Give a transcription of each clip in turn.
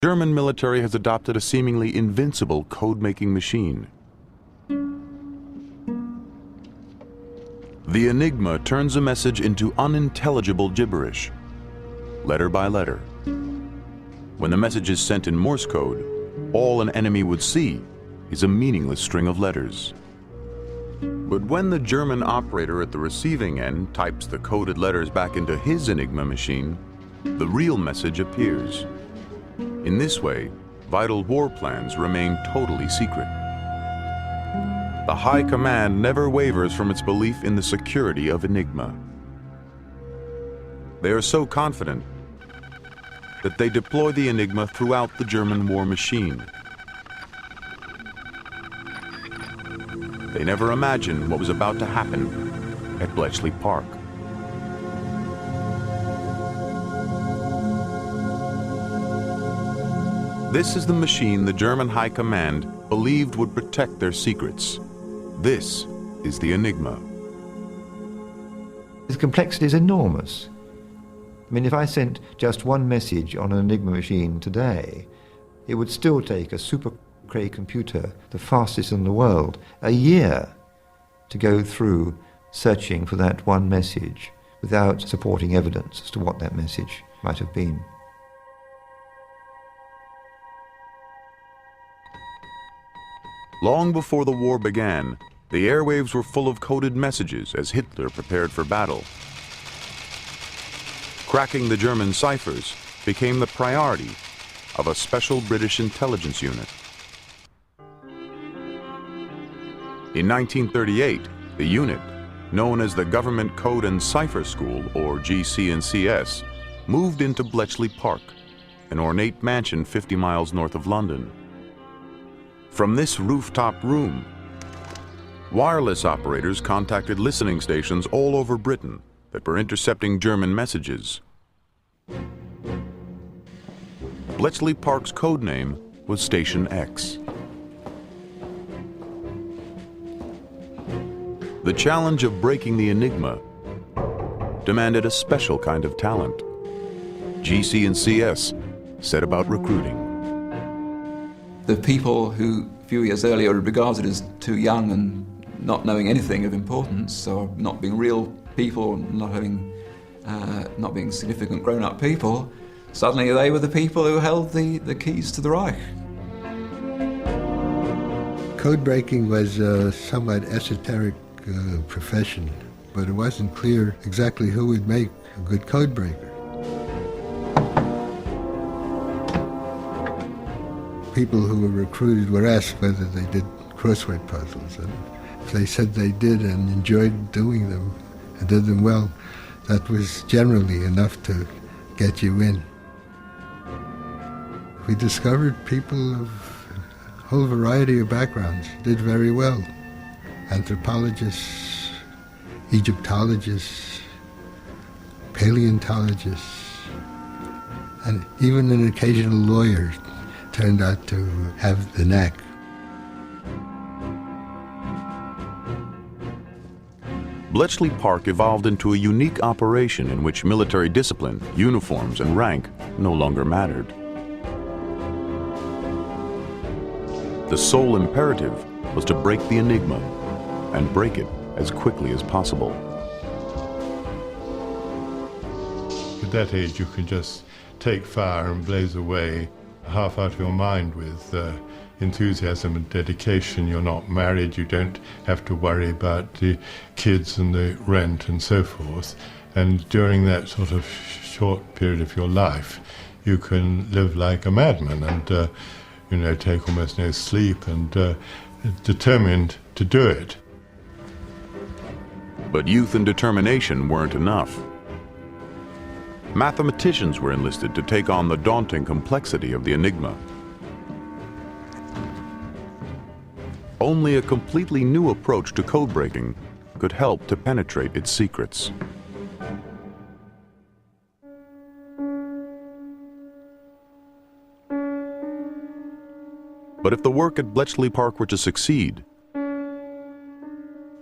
German military has adopted a seemingly invincible code-making machine. The Enigma turns a message into unintelligible gibberish, letter by letter. When the message is sent in Morse code, all an enemy would see is a meaningless string of letters. But when the German operator at the receiving end types the coded letters back into his Enigma machine, the real message appears. In this way, vital war plans remain totally secret. The High Command never wavers from its belief in the security of Enigma. They are so confident that they deploy the Enigma throughout the German war machine. They never imagined what was about to happen at Bletchley Park. This is the machine the German High Command believed would protect their secrets. This is the Enigma. The complexity is enormous. I mean, if I sent just one message on an Enigma machine today, it would still take a super Cray computer, the fastest in the world, a year to go through searching for that one message without supporting evidence as to what that message might have been. Long before the war began, the airwaves were full of coded messages as Hitler prepared for battle. Cracking the German ciphers became the priority of a special British intelligence unit. In 1938, the unit, known as the Government Code and Cipher School, or GC&CS, moved into Bletchley Park, an ornate mansion 50 miles north of London. From this rooftop room, wireless operators contacted listening stations all over Britain that were intercepting German messages. Bletchley Park's code name was Station X. The challenge of breaking the Enigma demanded a special kind of talent. GC&CS set about recruiting. The people who a few years earlier were regarded as too young and not knowing anything of importance, or not being real people, not being significant grown-up people, suddenly they were the people who held the keys to the Reich. Code breaking was a somewhat esoteric profession, but it wasn't clear exactly who would make a good code breaker. People who were recruited were asked whether they did crossword puzzles, and if they said they did and enjoyed doing them and did them well, that was generally enough to get you in. We discovered people of a whole variety of backgrounds did very well. Anthropologists, Egyptologists, paleontologists, and even an occasional lawyer turned out to have the knack. Bletchley Park evolved into a unique operation in which military discipline, uniforms, and rank no longer mattered. The sole imperative was to break the Enigma, and break it as quickly as possible. At that age, you can just take fire and blaze away half out of your mind with enthusiasm and dedication. You're not married, you don't have to worry about the kids and the rent and so forth. And during that sort of short period of your life, you can live like a madman and, take almost no sleep and determined to do it. But youth and determination weren't enough. Mathematicians were enlisted to take on the daunting complexity of the Enigma. Only a completely new approach to code breaking could help to penetrate its secrets. But if the work at Bletchley Park were to succeed,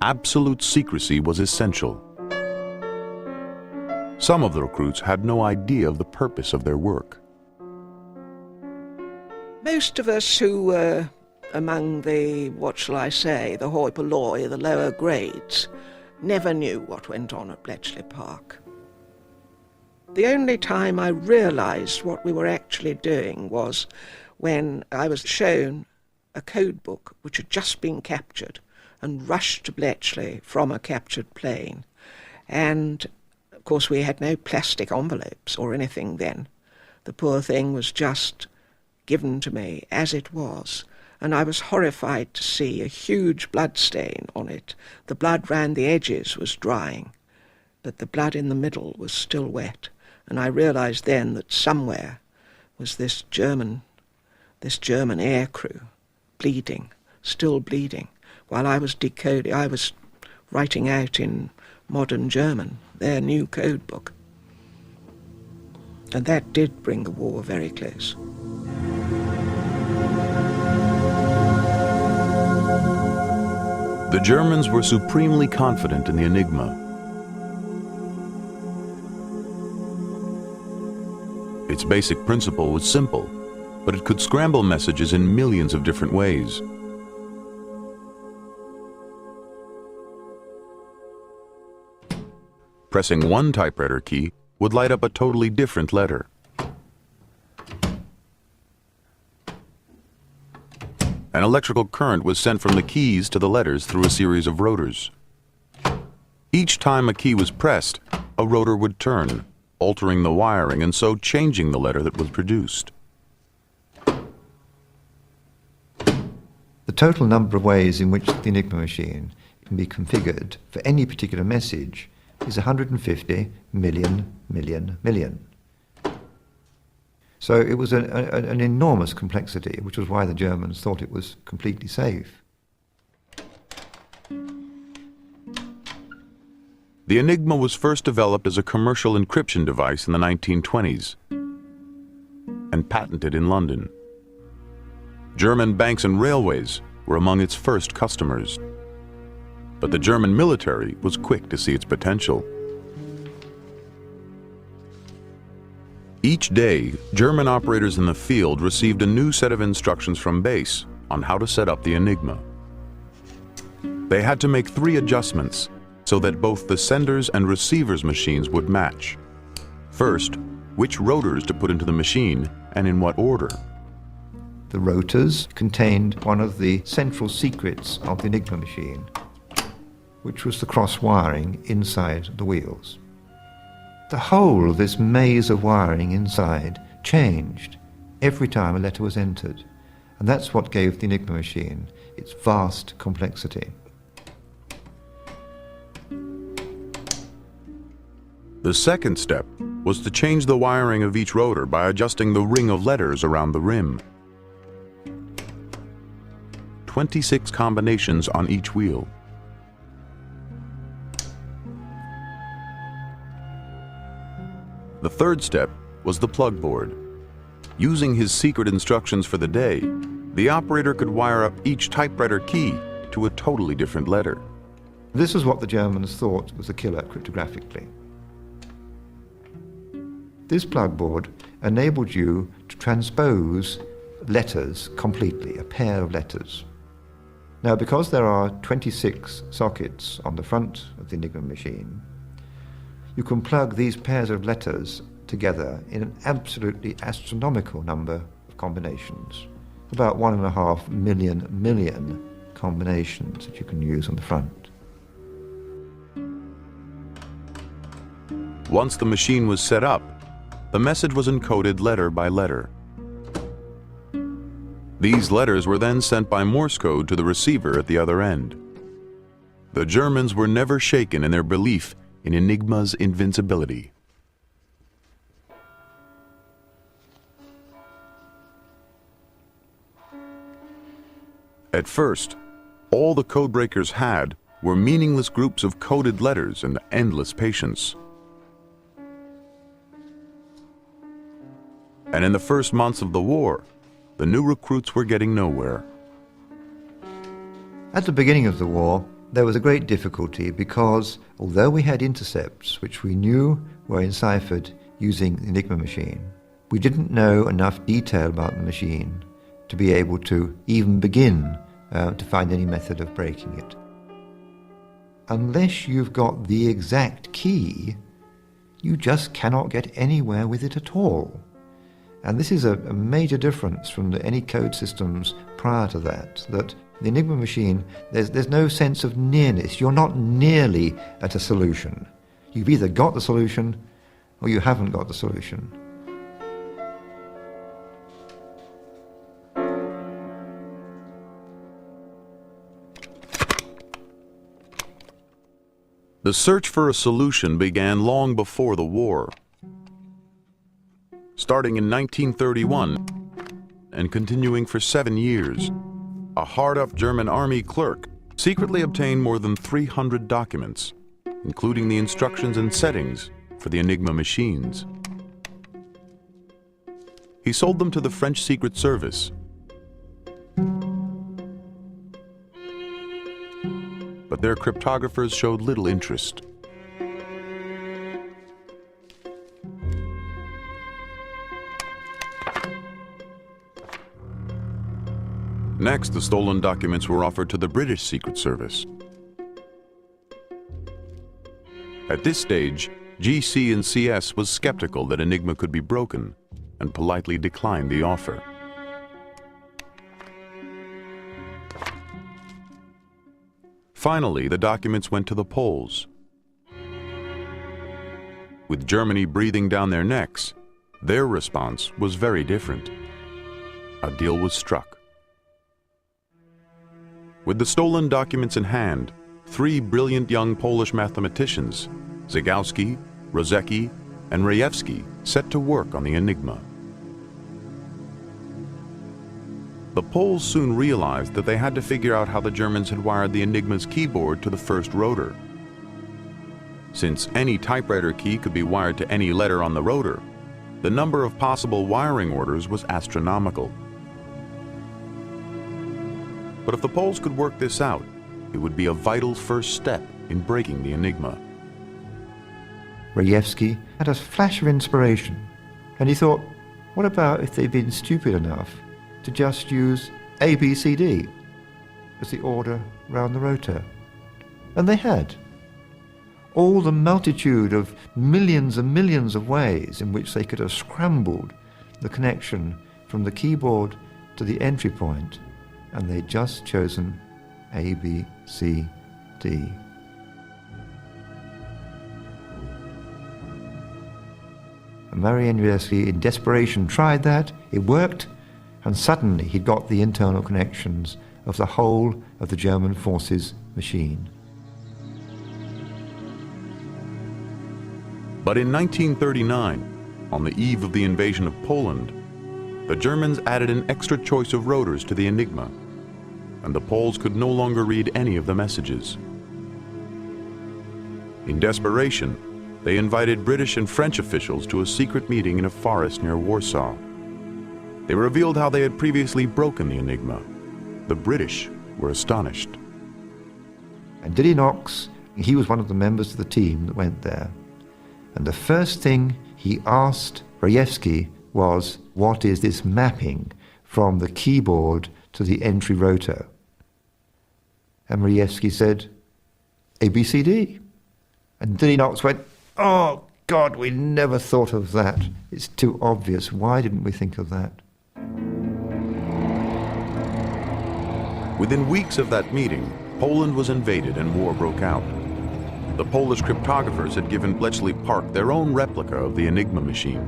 absolute secrecy was essential. Some of the recruits had no idea of the purpose of their work. Most of us who were among the, what shall I say, the hoi polloi, the lower grades, never knew what went on at Bletchley Park. The only time I realised what we were actually doing was when I was shown a code book which had just been captured and rushed to Bletchley from a captured plane. And, of course, we had no plastic envelopes or anything then. The poor thing was just given to me as it was, and I was horrified to see a huge blood stain on it. The blood round the edges was drying, but the blood in the middle was still wet, and I realised then that somewhere was this German air crew bleeding, still bleeding, while I was decoding, I was writing out in modern German their new code book. And that did bring the war very close. The Germans were supremely confident in the Enigma. Its basic principle was simple, but it could scramble messages in millions of different ways. Pressing one typewriter key would light up a totally different letter. An electrical current was sent from the keys to the letters through a series of rotors. Each time a key was pressed, a rotor would turn, altering the wiring and so changing the letter that was produced. The total number of ways in which the Enigma machine can be configured for any particular message is 150 million. So it was an enormous complexity, which was why the Germans thought it was completely safe. The Enigma was first developed as a commercial encryption device in the 1920s and patented in London. German banks and railways were among its first customers. But the German military was quick to see its potential. Each day, German operators in the field received a new set of instructions from base on how to set up the Enigma. They had to make 3 adjustments so that both the sender's and receiver's machines would match. First, which rotors to put into the machine and in what order. The rotors contained one of the central secrets of the Enigma machine, which was the cross-wiring inside the wheels. The whole of this maze of wiring inside changed every time a letter was entered, and that's what gave the Enigma machine its vast complexity. The second step was to change the wiring of each rotor by adjusting the ring of letters around the rim. 26 combinations on each wheel. The third step was the plug board. Using his secret instructions for the day, the operator could wire up each typewriter key to a totally different letter. This is what the Germans thought was the killer cryptographically. This plug board enabled you to transpose letters completely, a pair of letters. Now, because there are 26 sockets on the front of the Enigma machine, you can plug these pairs of letters together in an absolutely astronomical number of combinations. About 1.5 million combinations that you can use on the front. Once the machine was set up, the message was encoded letter by letter. These letters were then sent by Morse code to the receiver at the other end. The Germans were never shaken in their belief in Enigma's invincibility. At first, all the codebreakers had were meaningless groups of coded letters and endless patience. And in the first months of the war, the new recruits were getting nowhere. At the beginning of the war, there was a great difficulty because although we had intercepts which we knew were enciphered using the Enigma machine, we didn't know enough detail about the machine to be able to even begin to find any method of breaking it. Unless you've got the exact key, you just cannot get anywhere with it at all. And this is a major difference from any code systems prior to that the Enigma machine, there's no sense of nearness. You're not nearly at a solution. You've either got the solution or you haven't got the solution. The search for a solution began long before the war. Starting in 1931 and continuing for 7 years, a hard-up German army clerk secretly obtained more than 300 documents, including the instructions and settings for the Enigma machines. He sold them to the French Secret Service. But their cryptographers showed little interest. Next, the stolen documents were offered to the British Secret Service. At this stage, GC and CS was skeptical that Enigma could be broken and politely declined the offer. Finally, the documents went to the Poles. With Germany breathing down their necks, their response was very different. A deal was struck. With the stolen documents in hand, 3 brilliant young Polish mathematicians, Zagałowski, Rosiecki, and Rejewski, set to work on the Enigma. The Poles soon realized that they had to figure out how the Germans had wired the Enigma's keyboard to the first rotor. Since any typewriter key could be wired to any letter on the rotor, the number of possible wiring orders was astronomical. But if the Poles could work this out, it would be a vital first step in breaking the Enigma. Rejewski had a flash of inspiration, and he thought, what about if they'd been stupid enough to just use ABCD as the order round the rotor? And they had. All the multitude of millions and millions of ways in which they could have scrambled the connection from the keyboard to the entry point, and they'd just chosen A, B, C, D. And Marian Rejewski, in desperation, tried that. It worked, and suddenly he'd got the internal connections of the whole of the German forces machine. But in 1939, on the eve of the invasion of Poland, the Germans added an extra choice of rotors to the Enigma, and the Poles could no longer read any of the messages. In desperation, they invited British and French officials to a secret meeting in a forest near Warsaw. They revealed how they had previously broken the Enigma. The British were astonished. And Diddy Knox, he was one of the members of the team that went there. And the first thing he asked Rejewski was, what is this mapping from the keyboard to the entry rotor? And Rejewski said, ABCD. And Diddy Knox went, oh God, we never thought of that. It's too obvious. Why didn't we think of that? Within weeks of that meeting, Poland was invaded and war broke out. The Polish cryptographers had given Bletchley Park their own replica of the Enigma machine,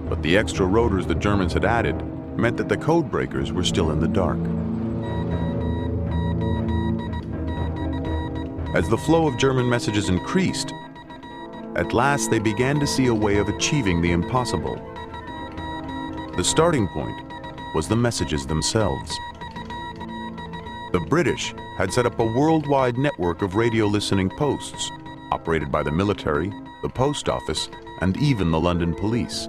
but the extra rotors the Germans had added meant that the code breakers were still in the dark. As the flow of German messages increased, at last they began to see a way of achieving the impossible. The starting point was the messages themselves. The British had set up a worldwide network of radio listening posts, operated by the military, the post office, and even the London police.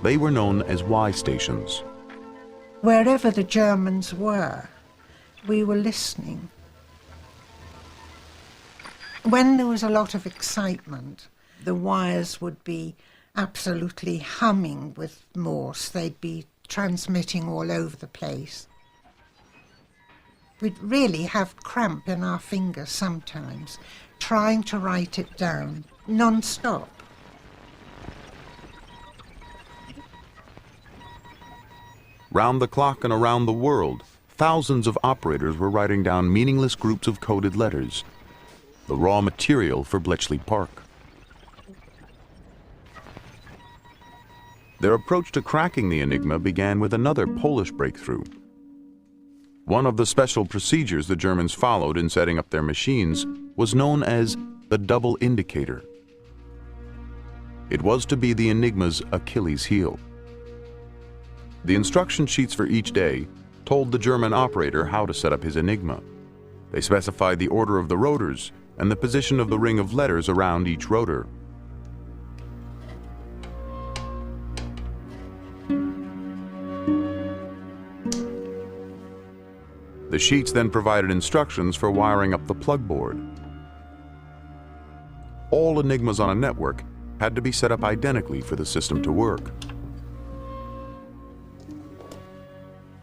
They were known as Y stations. Wherever the Germans were, we were listening. When there was a lot of excitement, the wires would be absolutely humming with Morse. They'd be transmitting all over the place. We'd really have cramp in our fingers sometimes, trying to write it down, non-stop. Round the clock and around the world, thousands of operators were writing down meaningless groups of coded letters, the raw material for Bletchley Park. Their approach to cracking the Enigma began with another Polish breakthrough. One of the special procedures the Germans followed in setting up their machines was known as the double indicator. It was to be the Enigma's Achilles heel. The instruction sheets for each day told the German operator how to set up his Enigma. They specified the order of the rotors and the position of the ring of letters around each rotor. The sheets then provided instructions for wiring up the plug board. All Enigmas on a network had to be set up identically for the system to work.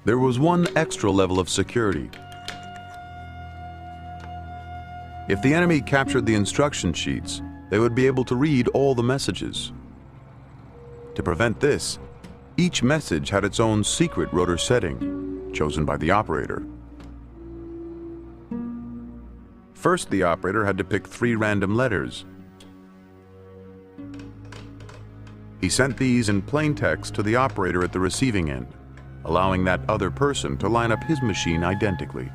There was one extra level of security. If the enemy captured the instruction sheets, they would be able to read all the messages. To prevent this, each message had its own secret rotor setting, chosen by the operator. First, the operator had to pick 3 random letters. He sent these in plain text to the operator at the receiving end, allowing that other person to line up his machine identically.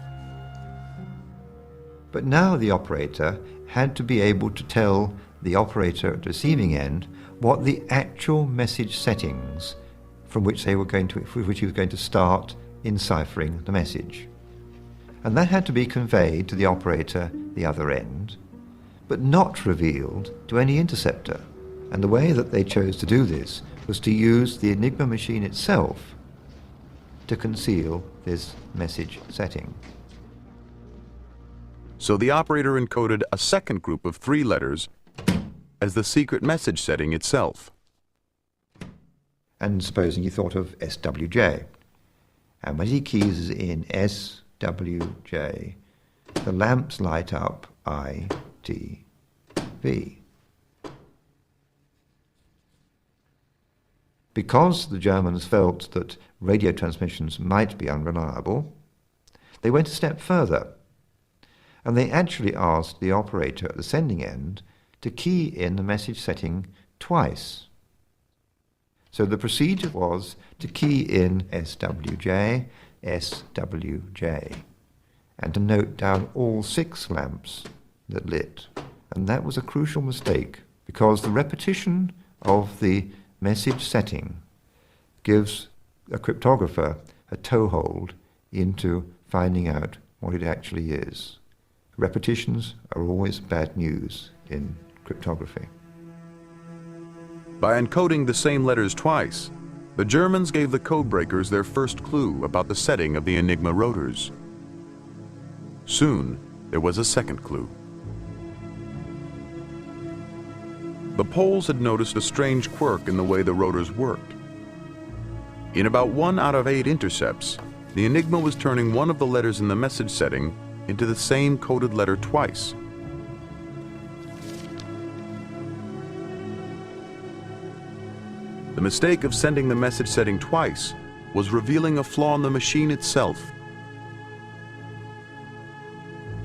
But now the operator had to be able to tell the operator at the receiving end what the actual message settings from which he was going to start enciphering the message. And that had to be conveyed to the operator at the other end, but not revealed to any interceptor. And the way that they chose to do this was to use the Enigma machine itself to conceal this message setting. So the operator encoded a second group of 3 letters as the secret message setting itself. And supposing you thought of SWJ, and when he keys in SWJ, the lamps light up ITV. Because the Germans felt that radio transmissions might be unreliable, they went a step further, and they actually asked the operator at the sending end to key in the message setting twice. So the procedure was to key in SWJ, SWJ, and to note down all 6 lamps that lit. And that was a crucial mistake, because the repetition of the message setting gives a cryptographer a toehold into finding out what it actually is. Repetitions are always bad news in cryptography. By encoding the same letters twice, the Germans gave the codebreakers their first clue about the setting of the Enigma rotors. Soon, there was a second clue. The Poles had noticed a strange quirk in the way the rotors worked. In about 1 out of 8 intercepts, the Enigma was turning one of the letters in the message setting into the same coded letter twice. The mistake of sending the message setting twice was revealing a flaw in the machine itself.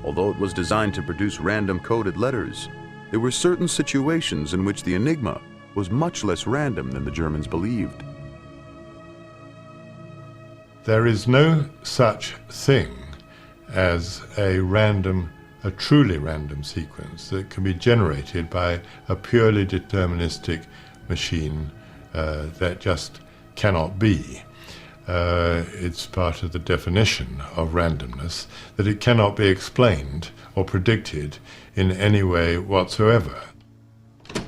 Although it was designed to produce random coded letters, there were certain situations in which the Enigma was much less random than the Germans believed. There is no such thing as a truly random sequence that can be generated by a purely deterministic machine that just cannot be. It's part of the definition of randomness that it cannot be explained or predicted in any way whatsoever.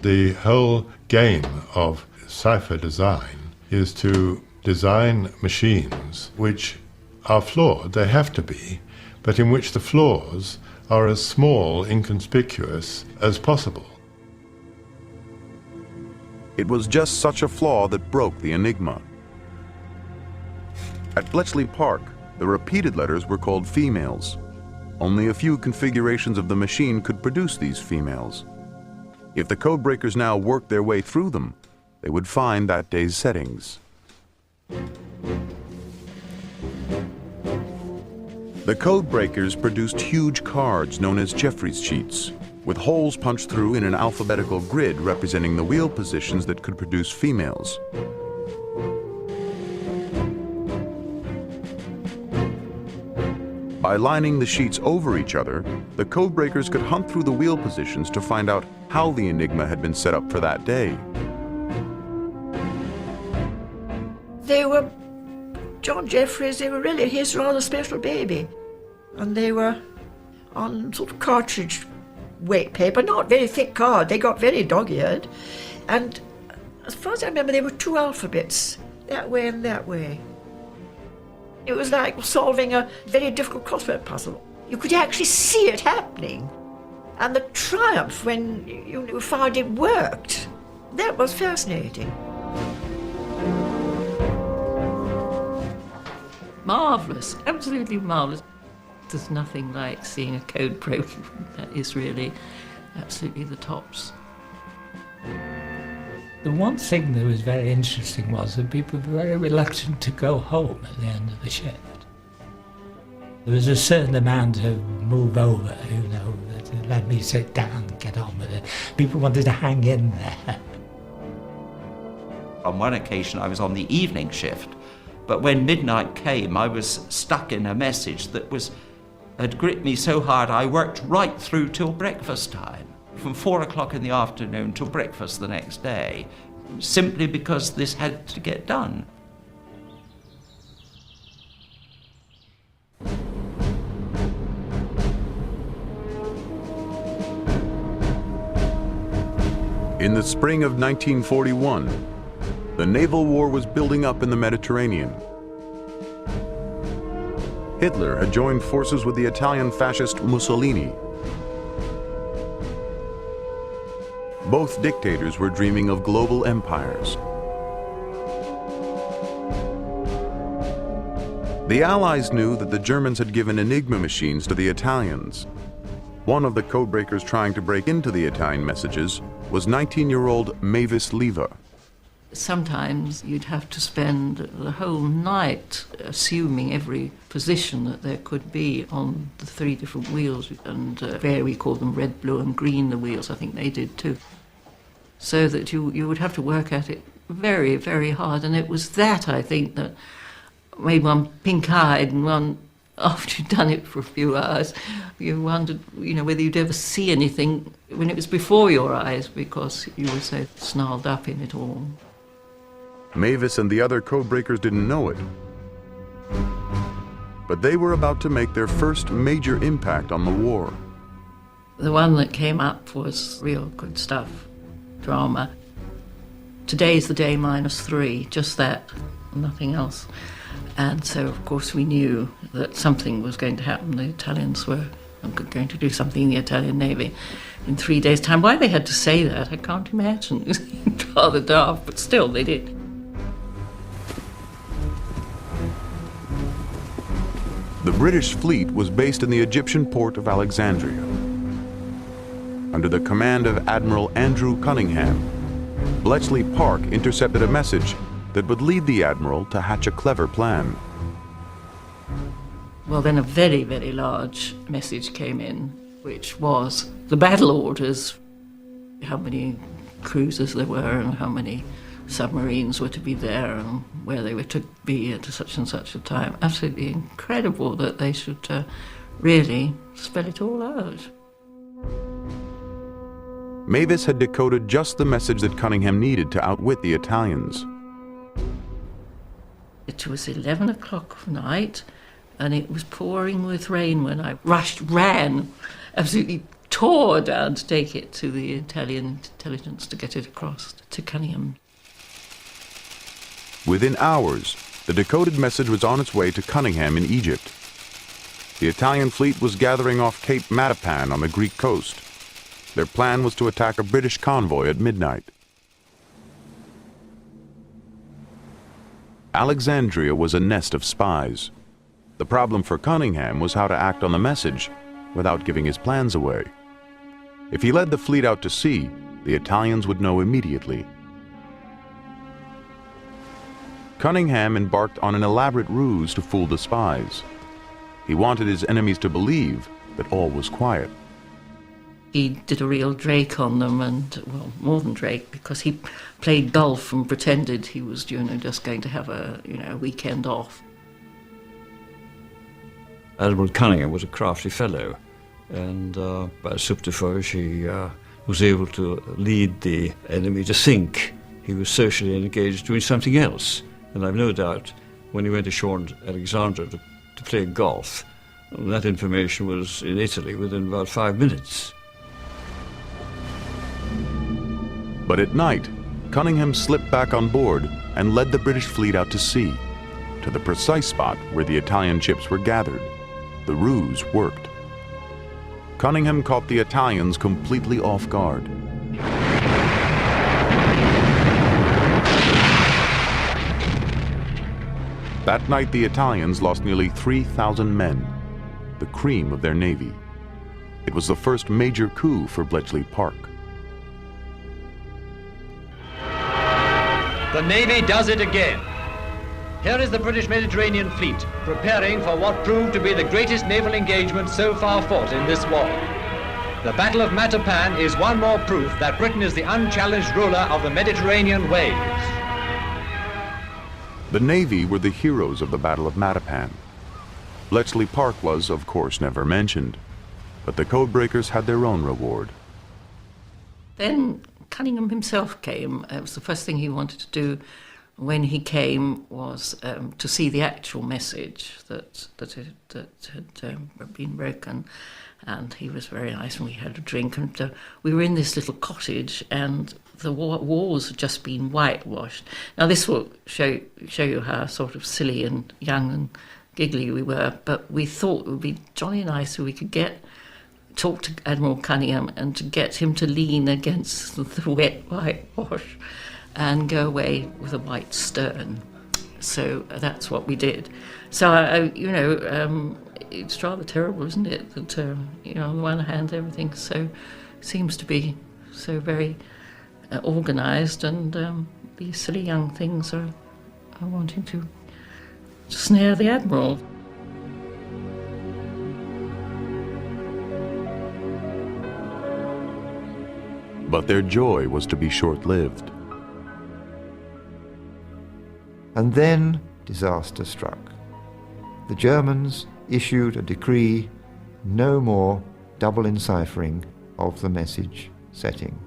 The whole game of cipher design is to design machines which are flawed, they have to be, but in which the flaws are as small, inconspicuous as possible. It was just such a flaw that broke the Enigma. At Bletchley Park, the repeated letters were called females. Only a few configurations of the machine could produce these females. If the codebreakers now worked their way through them, they would find that day's settings. The codebreakers produced huge cards known as Jeffreys sheets, with holes punched through in an alphabetical grid representing the wheel positions that could produce females. By lining the sheets over each other, the codebreakers could hunt through the wheel positions to find out how the Enigma had been set up for that day. They were John Jeffreys, they were really his rather special baby. And they were on sort of cartridge weight paper, not very thick card. They got very dog-eared. And as far as I remember, there were 2 alphabets, that way and that way. It was like solving a very difficult crossword puzzle. You could actually see it happening. And the triumph when you found it worked, that was fascinating. Marvellous, absolutely marvellous. There's nothing like seeing a code broken. That is really absolutely the tops. The one thing that was very interesting was that people were very reluctant to go home at the end of the shift. There was a certain amount of move over, that let me sit down and get on with it. People wanted to hang in there. On one occasion I was on the evening shift, but when midnight came I was stuck in a message that had gripped me so hard I worked right through till breakfast time. From 4 o'clock in the afternoon till breakfast the next day, simply because this had to get done. In the spring of 1941, the naval war was building up in the Mediterranean. Hitler had joined forces with the Italian fascist Mussolini. Both dictators were dreaming of global empires. The Allies knew that the Germans had given Enigma machines to the Italians. One of the codebreakers trying to break into the Italian messages was 19-year-old Mavis Leva. Sometimes you'd have to spend the whole night assuming every position that there could be on the 3 different wheels, and there we call them red, blue and green, the wheels, I think they did too. So that you would have to work at it very, very hard, and it was that, I think, that made one pink-eyed, and one, after you'd done it for a few hours, you wondered, whether you'd ever see anything when it was before your eyes, because you were so snarled up in it all. Mavis and the other codebreakers didn't know it, but they were about to make their first major impact on the war. The one that came up was real good stuff, drama. Today's the day -3, just that, nothing else. And so, of course, we knew that something was going to happen. The Italians were going to do something in the Italian Navy in 3 days' time. Why they had to say that, I can't imagine. It seemed rather daft, but still, they did. The British fleet was based in the Egyptian port of Alexandria. Under the command of Admiral Andrew Cunningham, Bletchley Park intercepted a message that would lead the Admiral to hatch a clever plan. Well, then a very, very large message came in, which was the battle orders, how many cruisers there were and how many submarines were to be there and where they were to be at such and such a time. Absolutely incredible that they should really spell it all out. Mavis had decoded just the message that Cunningham needed to outwit the Italians. It was 11 o'clock at night and it was pouring with rain when I ran, absolutely tore down to take it to the Italian intelligence to get it across to Cunningham. Within hours, the decoded message was on its way to Cunningham in Egypt. The Italian fleet was gathering off Cape Matapan on the Greek coast. Their plan was to attack a British convoy at midnight. Alexandria was a nest of spies. The problem for Cunningham was how to act on the message without giving his plans away. If he led the fleet out to sea, the Italians would know immediately. Cunningham embarked on an elaborate ruse to fool the spies. He wanted his enemies to believe that all was quiet. He did a real Drake on them, and, well, more than Drake, because he played golf and pretended he was, just going to have a weekend off. Admiral Cunningham was a crafty fellow, and by subterfuge he was able to lead the enemy to think he was socially engaged doing something else. And I've no doubt when he went ashore in Alexandria to play golf, that information was in Italy within about 5 minutes. But at night, Cunningham slipped back on board and led the British fleet out to sea, to the precise spot where the Italian ships were gathered. The ruse worked. Cunningham caught the Italians completely off guard. That night, the Italians lost nearly 3,000 men, the cream of their navy. It was the first major coup for Bletchley Park. The Navy does it again. Here is the British Mediterranean fleet, preparing for what proved to be the greatest naval engagement so far fought in this war. The Battle of Matapan is one more proof that Britain is the unchallenged ruler of the Mediterranean waves. The Navy were the heroes of the Battle of Matapan. Bletchley Park was, of course, never mentioned, but the codebreakers had their own reward. Then Cunningham himself came. It was the first thing he wanted to do when he came was to see the actual message that had been broken. And he was very nice, and we had a drink, and we were in this little cottage, and the walls had just been whitewashed. Now this will show you how sort of silly and young and giggly we were, but we thought it would be jolly nice if we could talk to Admiral Cunningham and to get him to lean against the wet whitewash and go away with a white stern. So that's what we did. So, it's rather terrible, isn't it, that, on the one hand, everything seems to be so very organised, and these silly young things are wanting to snare the Admiral. But their joy was to be short-lived. And then disaster struck. The Germans issued a decree: no more double enciphering of the message setting,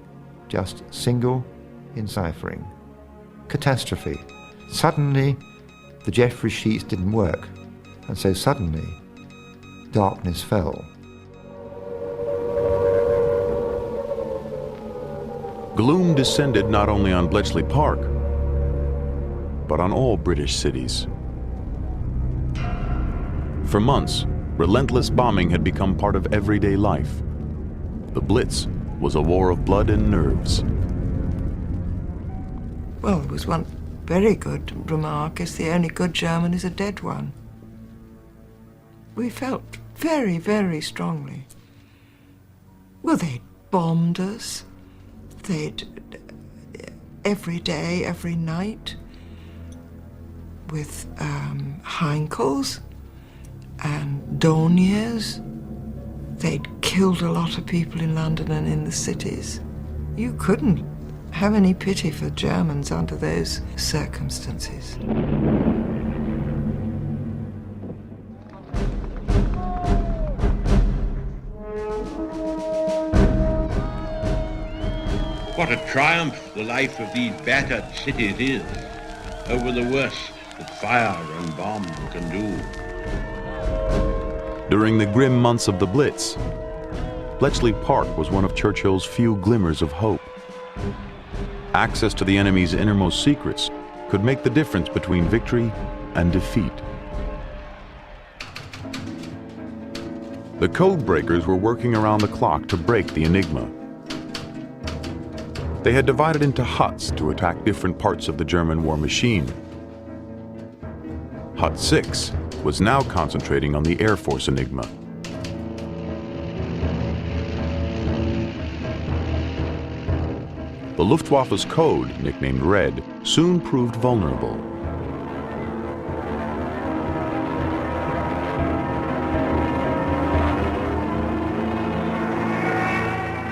just single enciphering. Catastrophe. Suddenly, the Jeffreys sheets didn't work, and so suddenly, darkness fell. Gloom descended not only on Bletchley Park, but on all British cities. For months, relentless bombing had become part of everyday life. The Blitz was a war of blood and nerves. Well, there was one very good remark: is the only good German is a dead one. We felt very, very strongly. Well, they'd bombed us. They'd, every day, every night, with Heinkels and Dorniers. They'd killed a lot of people in London and in the cities. You couldn't have any pity for Germans under those circumstances. What a triumph the life of these battered cities is over the worst that fire and bomb can do. During the grim months of the Blitz, Bletchley Park was one of Churchill's few glimmers of hope. Access to the enemy's innermost secrets could make the difference between victory and defeat. The codebreakers were working around the clock to break the Enigma. They had divided into huts to attack different parts of the German war machine. Hut 6 was now concentrating on the Air Force Enigma. The Luftwaffe's code, nicknamed Red, soon proved vulnerable.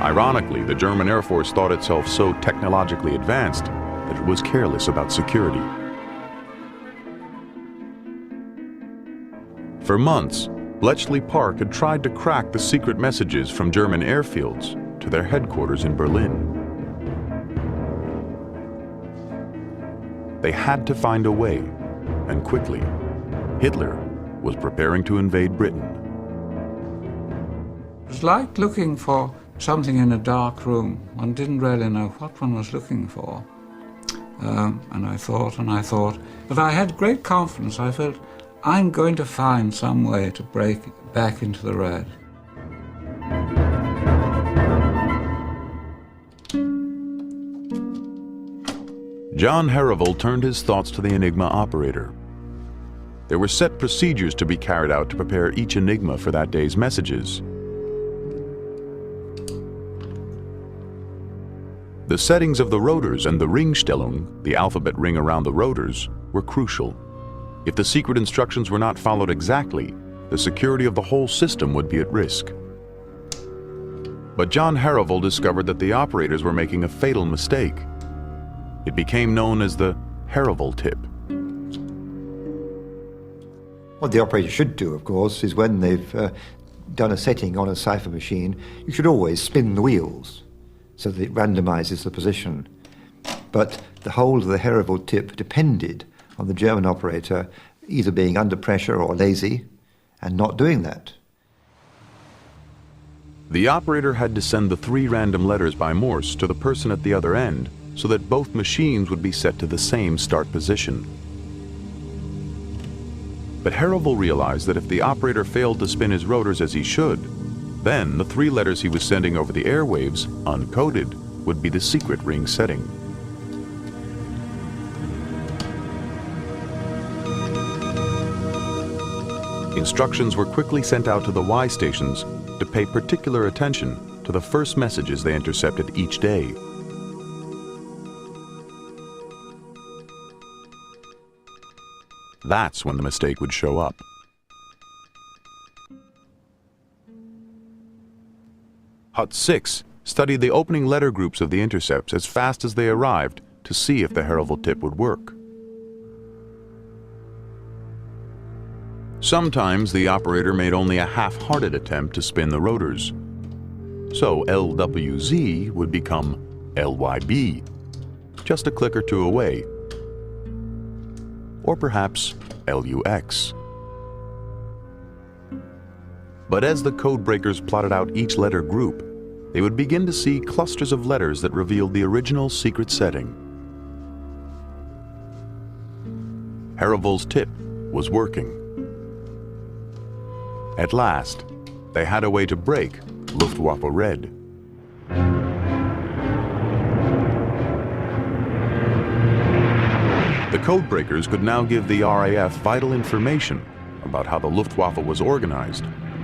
Ironically, the German Air Force thought itself so technologically advanced that it was careless about security. For months, Bletchley Park had tried to crack the secret messages from German airfields to their headquarters in Berlin. They had to find a way, and quickly. Hitler was preparing to invade Britain. It was like looking for something in a dark room. One didn't really know what one was looking for. And I thought, but I had great confidence. I felt, I'm going to find some way to break back into the Red. John Herrevel turned his thoughts to the Enigma operator. There were set procedures to be carried out to prepare each Enigma for that day's messages. The settings of the rotors and the Ringstellung, the alphabet ring around the rotors, were crucial. If the secret instructions were not followed exactly, the security of the whole system would be at risk. But John Herrevel discovered that the operators were making a fatal mistake. It became known as the Herrevel tip. What the operator should do, of course, is when they've done a setting on a cipher machine, you should always spin the wheels so that it randomizes the position. But the whole of the Herrevel tip depended on the German operator either being under pressure or lazy and not doing that. The operator had to send the 3 random letters by Morse to the person at the other end so that both machines would be set to the same start position. But Herrevel realized that if the operator failed to spin his rotors as he should, then the 3 letters he was sending over the airwaves, uncoded, would be the secret ring setting. Instructions were quickly sent out to the Y stations to pay particular attention to the first messages they intercepted each day. That's when the mistake would show up. Hut 6 studied the opening letter groups of the intercepts as fast as they arrived to see if the Herrevel tip would work. Sometimes the operator made only a half-hearted attempt to spin the rotors. So LWZ would become LYB, just a click or two away. Or perhaps LUX. But as the code breakers plotted out each letter group, they would begin to see clusters of letters that revealed the original secret setting. Herrevel's tip was working. At last, they had a way to break Luftwaffe Red. The codebreakers could now give the RAF vital information about how the Luftwaffe was organized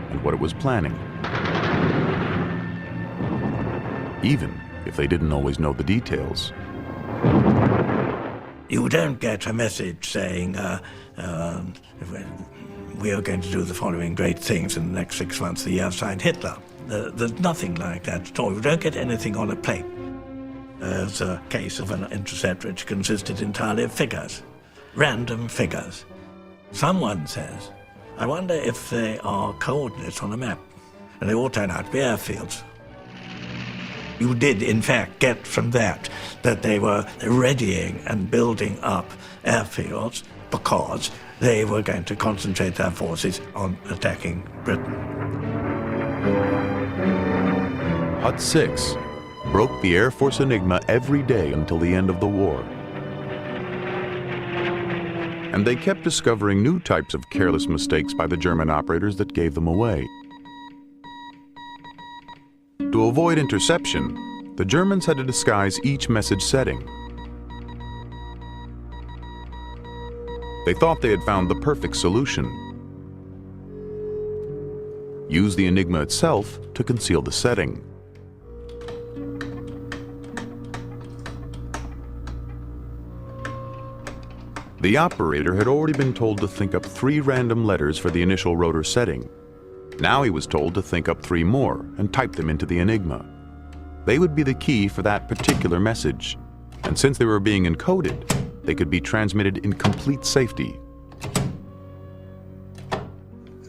and what it was planning, even if they didn't always know the details. You don't get a message saying, we are going to do the following great things in the next 6 months, the year signed Hitler. There's nothing like that at all. You don't get anything on a plate. There's a case of an intercept which consisted entirely of figures, random figures. Someone says, I wonder if they are coordinates on a map, and they all turn out to be airfields. You did, in fact, get from that they were readying and building up airfields because they were going to concentrate their forces on attacking Britain. Hut 6 broke the Air Force Enigma every day until the end of the war. And they kept discovering new types of careless mistakes by the German operators that gave them away. To avoid interception, the Germans had to disguise each message setting. They thought they had found the perfect solution. Use the Enigma itself to conceal the setting. The operator had already been told to think up 3 random letters for the initial rotor setting. Now he was told to think up 3 more and type them into the Enigma. They would be the key for that particular message, and since they were being encoded, they could be transmitted in complete safety.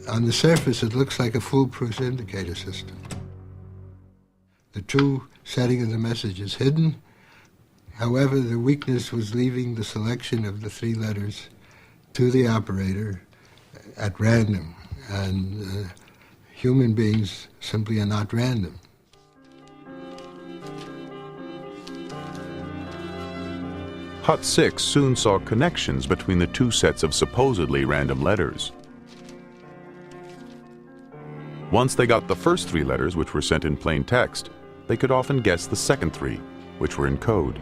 On the surface, it looks like a foolproof indicator system. The true setting of the message is hidden. However, the weakness was leaving the selection of the 3 letters to the operator at random, and human beings simply are not random. Hut 6 soon saw connections between the 2 sets of supposedly random letters. Once they got the first 3 letters, which were sent in plain text, they could often guess the second 3, which were in code.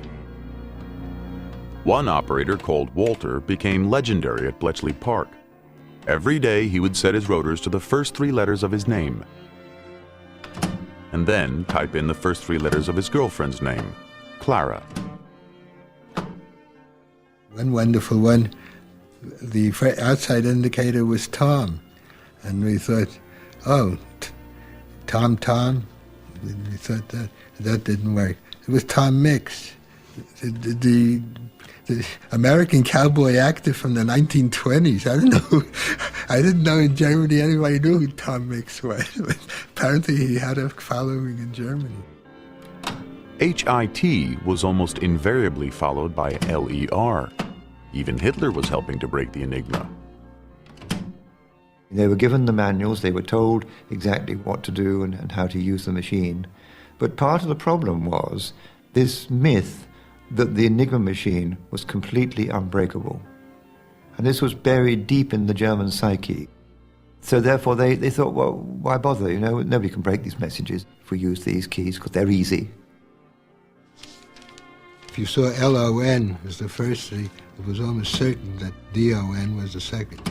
One operator called Walter became legendary at Bletchley Park. Every day he would set his rotors to the first 3 letters of his name, and then type in the first 3 letters of his girlfriend's name, Clara. One wonderful one, the outside indicator was Tom, and we thought, oh, Tom. We thought that didn't work. It was Tom Mix, the American cowboy actor from the 1920s. I didn't know in Germany anybody knew who Tom Mix was. But apparently he had a following in Germany. HIT was almost invariably followed by LER. Even Hitler was helping to break the Enigma. They were given the manuals, they were told exactly what to do and how to use the machine. But part of the problem was this myth that the Enigma machine was completely unbreakable. And this was buried deep in the German psyche. So therefore they thought, well, why bother? You know, nobody can break these messages if we use these keys because they're easy. If you saw LON as the first 3, it was almost certain that DON was the second.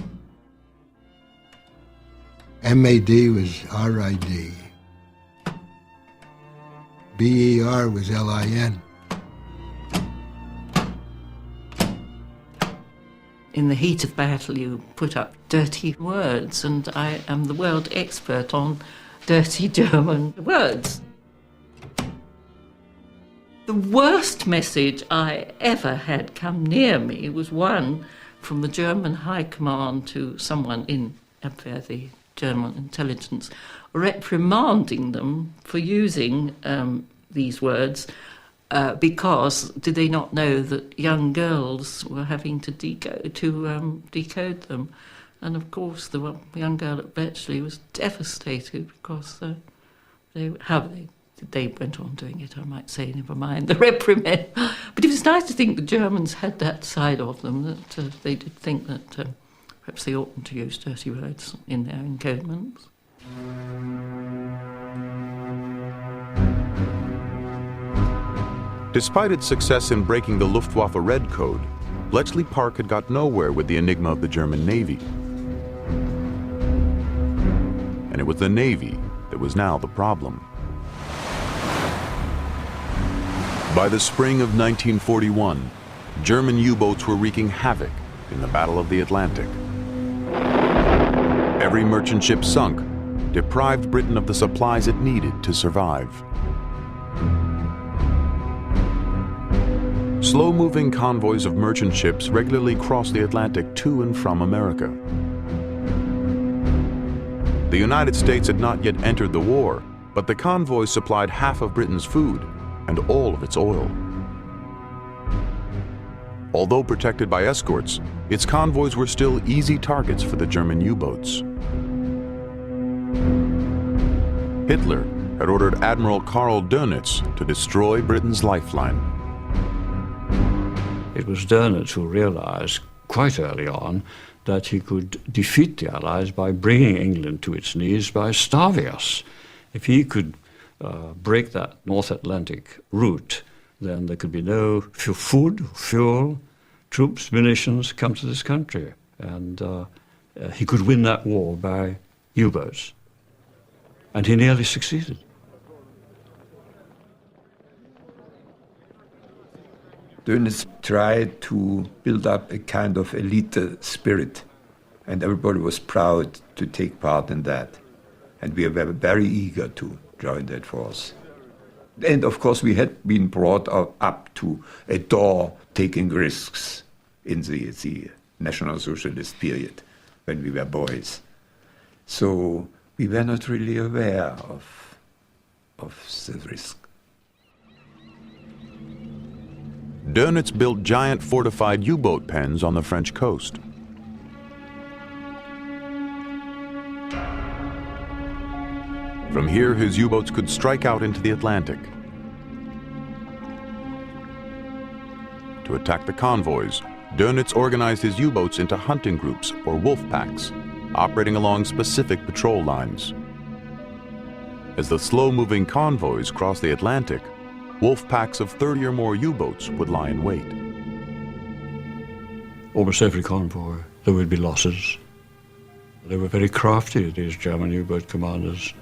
MAD was RID. BER was LIN. In the heat of battle, you put up dirty words, and I am the world expert on dirty German words. The worst message I ever had come near me was one from the German High Command to someone in Abwehr, the German intelligence, reprimanding them for using these words because did they not know that young girls were having to decode them? And of course, the young girl at Bletchley was devastated because they went on doing it, I might say, never mind the reprimand. But it was nice to think the Germans had that side of them, that they did think that perhaps they oughtn't to use dirty words in their encodements. Despite its success in breaking the Luftwaffe Red Code, Bletchley Park had got nowhere with the Enigma of the German Navy. And it was the Navy that was now the problem. By the spring of 1941, German U-boats were wreaking havoc in the Battle of the Atlantic. Every merchant ship sunk, deprived Britain of the supplies it needed to survive. Slow-moving convoys of merchant ships regularly crossed the Atlantic to and from America. The United States had not yet entered the war, but the convoys supplied half of Britain's food and all of its oil. Although protected by escorts, its convoys were still easy targets for the German U-boats. Hitler had ordered Admiral Karl Dönitz to destroy Britain's lifeline. It was Dönitz who realized quite early on that he could defeat the Allies by bringing England to its knees by starving us. If he could break that North Atlantic route, then there could be no food, fuel, troops, munitions come to this country. And he could win that war by U-boats. And he nearly succeeded. Dönitz tried to build up a kind of elite spirit, and everybody was proud to take part in that. And we were very eager to join that force. And of course we had been brought up to adore taking risks in the National Socialist period when we were boys. So we were not really aware of the risk. Dönitz built giant fortified U-boat pens on the French coast. From here, his U-boats could strike out into the Atlantic to attack the convoys. Dönitz organized his U-boats into hunting groups or wolf packs, operating along specific patrol lines. As the slow-moving convoys crossed the Atlantic, wolf packs of 30 or more U-boats would lie in wait. Almost every convoy, there would be losses. They were very crafty, these German U-boat commanders.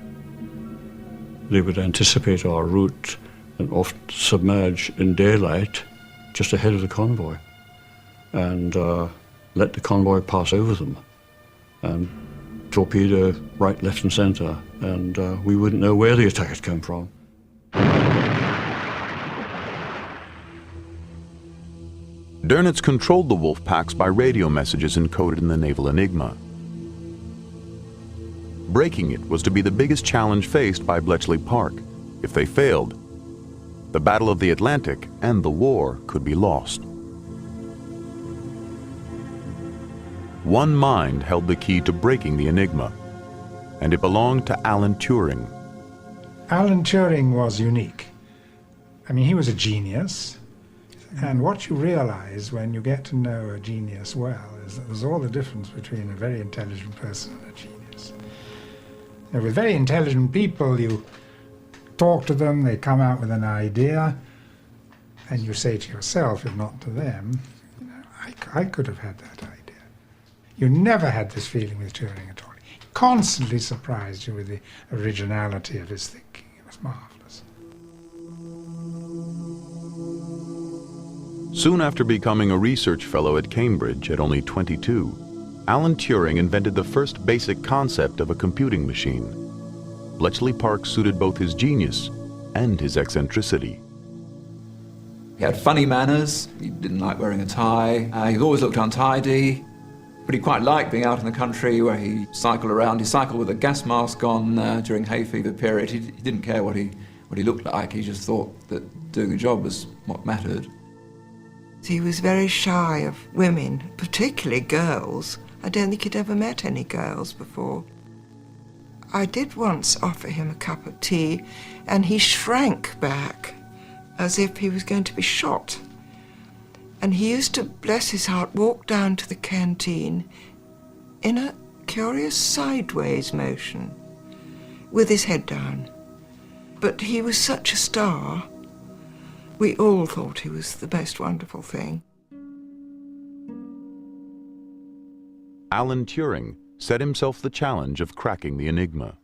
They would anticipate our route and often submerge in daylight just ahead of the convoy and let the convoy pass over them and torpedo right, left and center, and we wouldn't know where the attack had come from. Dönitz controlled the wolf packs by radio messages encoded in the naval Engima. Breaking it was to be the biggest challenge faced by Bletchley Park. If they failed, the Battle of the Atlantic and the war could be lost. One mind held the key to breaking the Enigma, and it belonged to Alan Turing. Alan Turing was unique. I mean, he was a genius, and what you realize when you get to know a genius well is that there's all the difference between a very intelligent person and a genius. You know, with very intelligent people, you talk to them, they come out with an idea, and you say to yourself, if not to them, you know, I could have had that idea. You never had this feeling with Turing at all. He constantly surprised you with the originality of his thinking. It was marvelous. Soon after becoming a research fellow at Cambridge at only 22, Alan Turing invented the first basic concept of a computing machine. Bletchley Park suited both his genius and his eccentricity. He had funny manners, he didn't like wearing a tie, he always looked untidy, but he quite liked being out in the country where he cycled around. He cycled with a gas mask on during hay fever period. He didn't care what he looked like, he just thought that doing the job was what mattered. He was very shy of women, particularly girls. I don't think he'd ever met any girls before. I did once offer him a cup of tea, and he shrank back as if he was going to be shot. And he used to, bless his heart, walk down to the canteen in a curious sideways motion, with his head down. But he was such a star. We all thought he was the most wonderful thing. Alan Turing set himself the challenge of cracking the Enigma.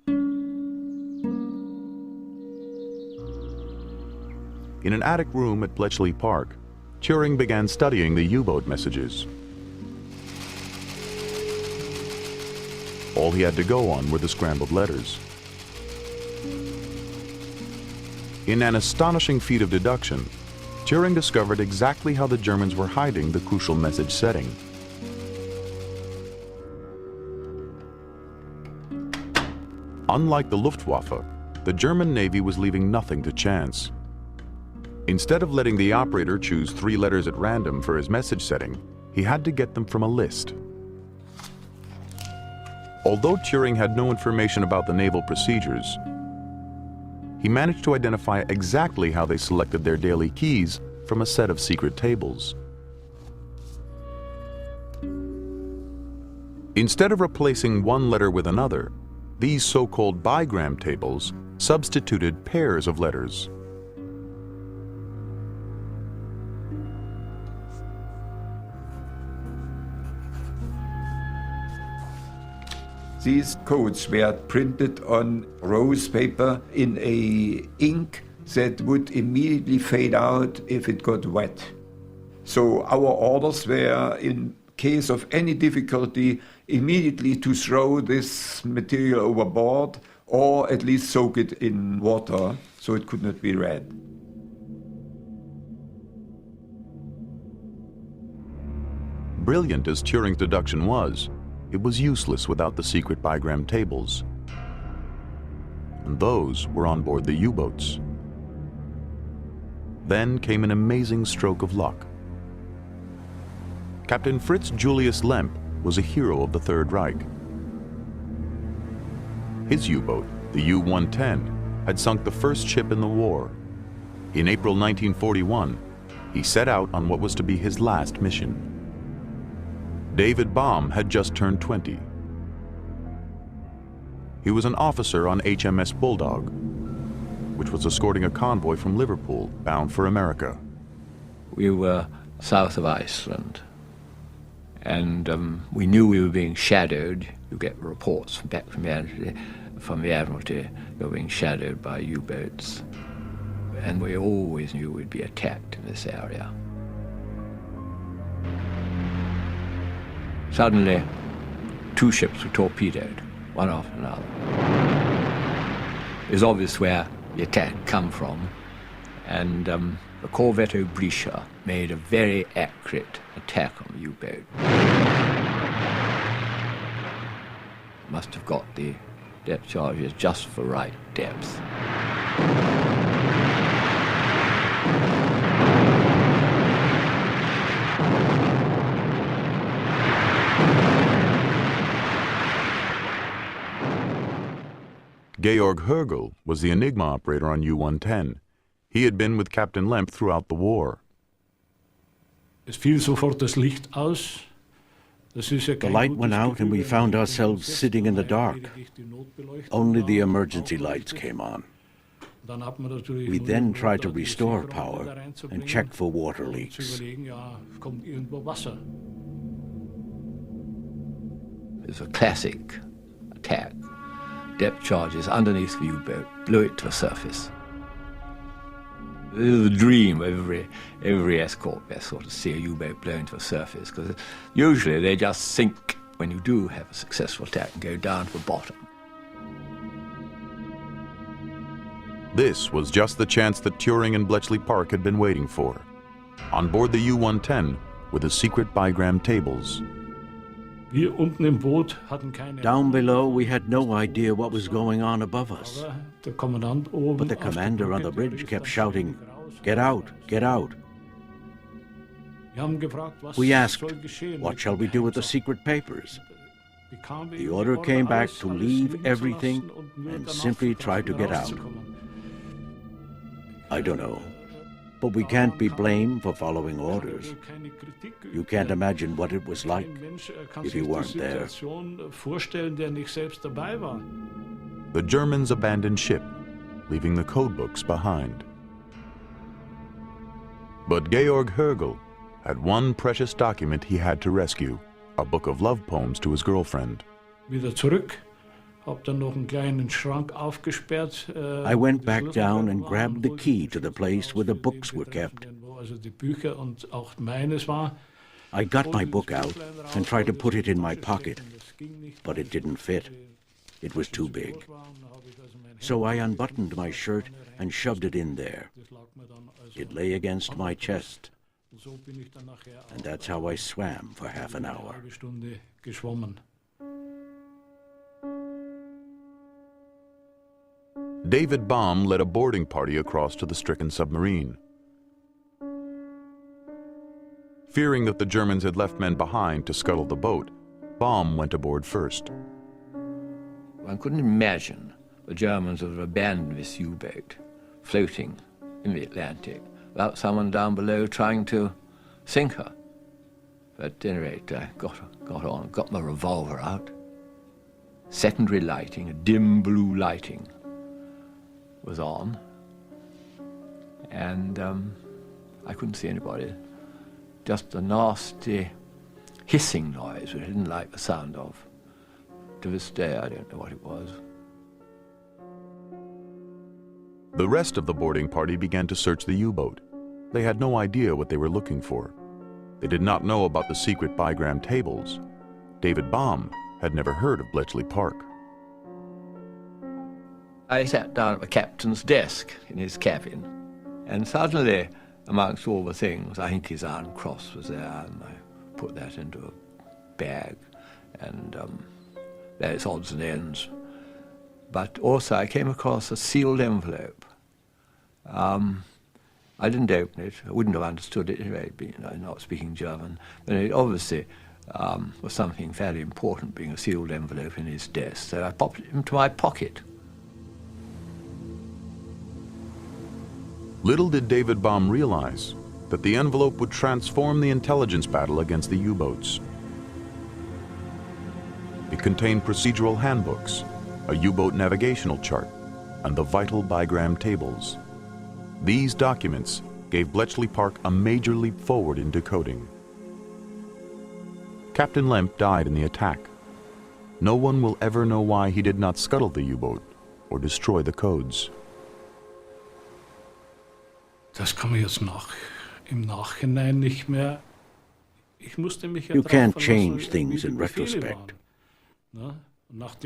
In an attic room at Bletchley Park, Turing began studying the U-boat messages. All he had to go on were the scrambled letters. In an astonishing feat of deduction, Turing discovered exactly how the Germans were hiding the crucial message setting. Unlike the Luftwaffe, the German Navy was leaving nothing to chance. Instead of letting the operator choose 3 letters at random for his message setting, he had to get them from a list. Although Turing had no information about the naval procedures, he managed to identify exactly how they selected their daily keys from a set of secret tables. Instead of replacing one letter with another, these so-called bigram tables substituted pairs of letters. These codes were printed on rose paper in a ink that would immediately fade out if it got wet. So our orders were, in case of any difficulty, immediately to throw this material overboard or at least soak it in water so it could not be read. Brilliant as Turing's deduction was, it was useless without the secret bigram tables. And those were on board the U-boats. Then came an amazing stroke of luck. Captain Fritz Julius Lemp was a hero of the Third Reich. His U-boat, the U-110, had sunk the first ship in the war. In April 1941, he set out on what was to be his last mission. David Baum had just turned 20. He was an officer on HMS Bulldog, which was escorting a convoy from Liverpool bound for America. We were south of Iceland, and we knew we were being shadowed. You get reports back from the Admiralty, you're being shadowed by U-boats, and we always knew we'd be attacked in this area. Suddenly, 2 ships were torpedoed, one after another. It was obvious where the attack had come from, and the corvette Obrisha made a very accurate attack on the U-boat. Must have got the depth charges just the right depth. Georg Hergel was the Enigma operator on U-110. He had been with Captain Lemp throughout the war. The light went out and we found ourselves sitting in the dark. Only the emergency lights came on. We then tried to restore power and check for water leaks. It was a classic attack. Depth charges underneath the U-boat blew it to the surface. It was the dream of every escort vessel to see a U-boat blown to the surface, because usually they just sink when you do have a successful attack and go down to the bottom. This was just the chance that Turing and Bletchley Park had been waiting for. On board the U-110 were the secret bigram tables. Down below, we had no idea what was going on above us. But the commander on the bridge kept shouting, "Get out, get out." We asked, "What shall we do with the secret papers?" The order came back to leave everything and simply try to get out. I don't know, but we can't be blamed for following orders. You can't imagine what it was like if you weren't there. The Germans abandoned ship, leaving the codebooks behind. But Georg Hergel had one precious document he had to rescue, a book of love poems to his girlfriend. I went back down and grabbed the key to the place where the books were kept. I got my book out and tried to put it in my pocket, but it didn't fit. It was too big. So I unbuttoned my shirt and shoved it in there. It lay against my chest, and that's how I swam for half an hour. David Baum led a boarding party across to the stricken submarine. Fearing that the Germans had left men behind to scuttle the boat, Baum went aboard first. One couldn't imagine the Germans would have abandoned this U-boat floating in the Atlantic without someone down below trying to sink her. But at any rate, I got my revolver out. Secondary lighting, a dim blue lighting, was on, and I couldn't see anybody. Just a nasty hissing noise, which I didn't like the sound of. To this day, I don't know what it was. The rest of the boarding party began to search the U-boat. They had no idea what they were looking for. They did not know about the secret bigram tables. David Baum had never heard of Bletchley Park. I sat down at the captain's desk in his cabin, and suddenly, amongst all the things, I think his Iron Cross was there, and I put that into a bag, and there's odds and ends. But also I came across a sealed envelope. I didn't open it. I wouldn't have understood it anyway, not speaking German. But it obviously was something fairly important, being a sealed envelope in his desk. So I popped it into my pocket. Little did David Baum realize that the envelope would transform the intelligence battle against the U-boats. It contained procedural handbooks, a U-boat navigational chart, and the vital bigram tables. These documents gave Bletchley Park a major leap forward in decoding. Captain Lemp died in the attack. No one will ever know why he did not scuttle the U-boat or destroy the codes. Das kann man jetzt im Nachhinein nicht mehr. You can't change things in retrospect.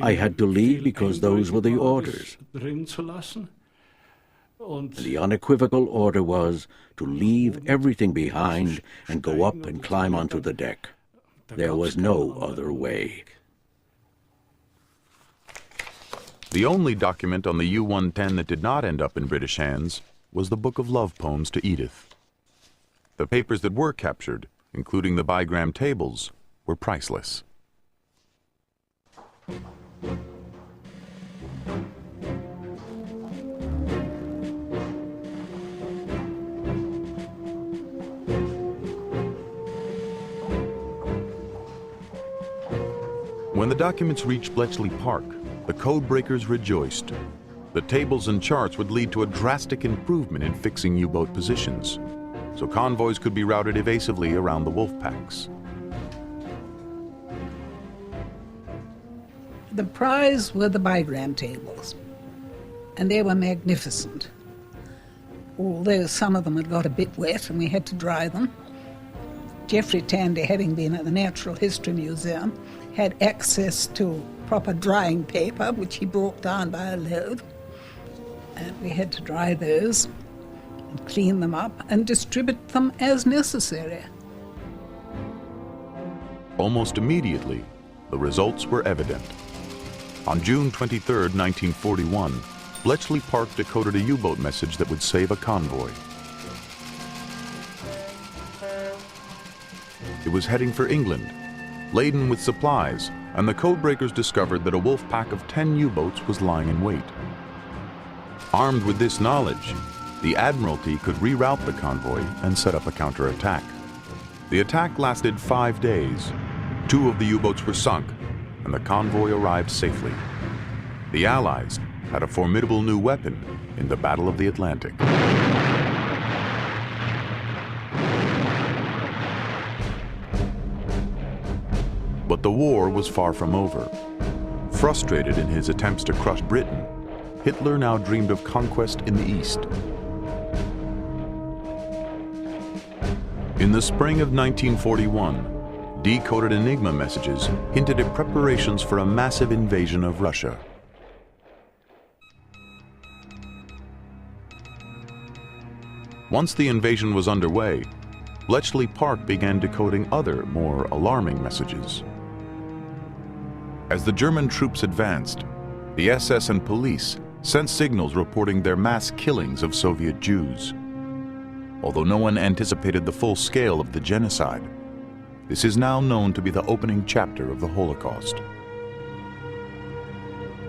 I had to leave because those were the orders. The unequivocal order was to leave everything behind and go up and climb onto the deck. There was no other way. The only document on the U-110 that did not end up in British hands was the book of love poems to Edith. The papers that were captured, including the bigram tables, were priceless. When the documents reached Bletchley Park, the code breakers rejoiced. The tables and charts would lead to a drastic improvement in fixing U-boat positions, so convoys could be routed evasively around the wolf packs. The prize were the bigram tables, and they were magnificent. Although some of them had got a bit wet and we had to dry them. Geoffrey Tandy, having been at the Natural History Museum, had access to proper drying paper, which he brought down by a load. And we had to dry those and clean them up and distribute them as necessary. Almost immediately, the results were evident. On June 23, 1941, Bletchley Park decoded a U-boat message that would save a convoy. It was heading for England, laden with supplies, and the codebreakers discovered that a wolf pack of 10 U-boats was lying in wait. Armed with this knowledge, the Admiralty could reroute the convoy and set up a counterattack. The attack lasted 5 days. 2 of the U-boats were sunk, and the convoy arrived safely. The Allies had a formidable new weapon in the Battle of the Atlantic. But the war was far from over. Frustrated in his attempts to crush Britain, Hitler now dreamed of conquest in the East. In the spring of 1941, decoded Enigma messages hinted at preparations for a massive invasion of Russia. Once the invasion was underway, Bletchley Park began decoding other, more alarming messages. As the German troops advanced, the SS and police sent signals reporting their mass killings of Soviet Jews. Although no one anticipated the full scale of the genocide, this is now known to be the opening chapter of the Holocaust.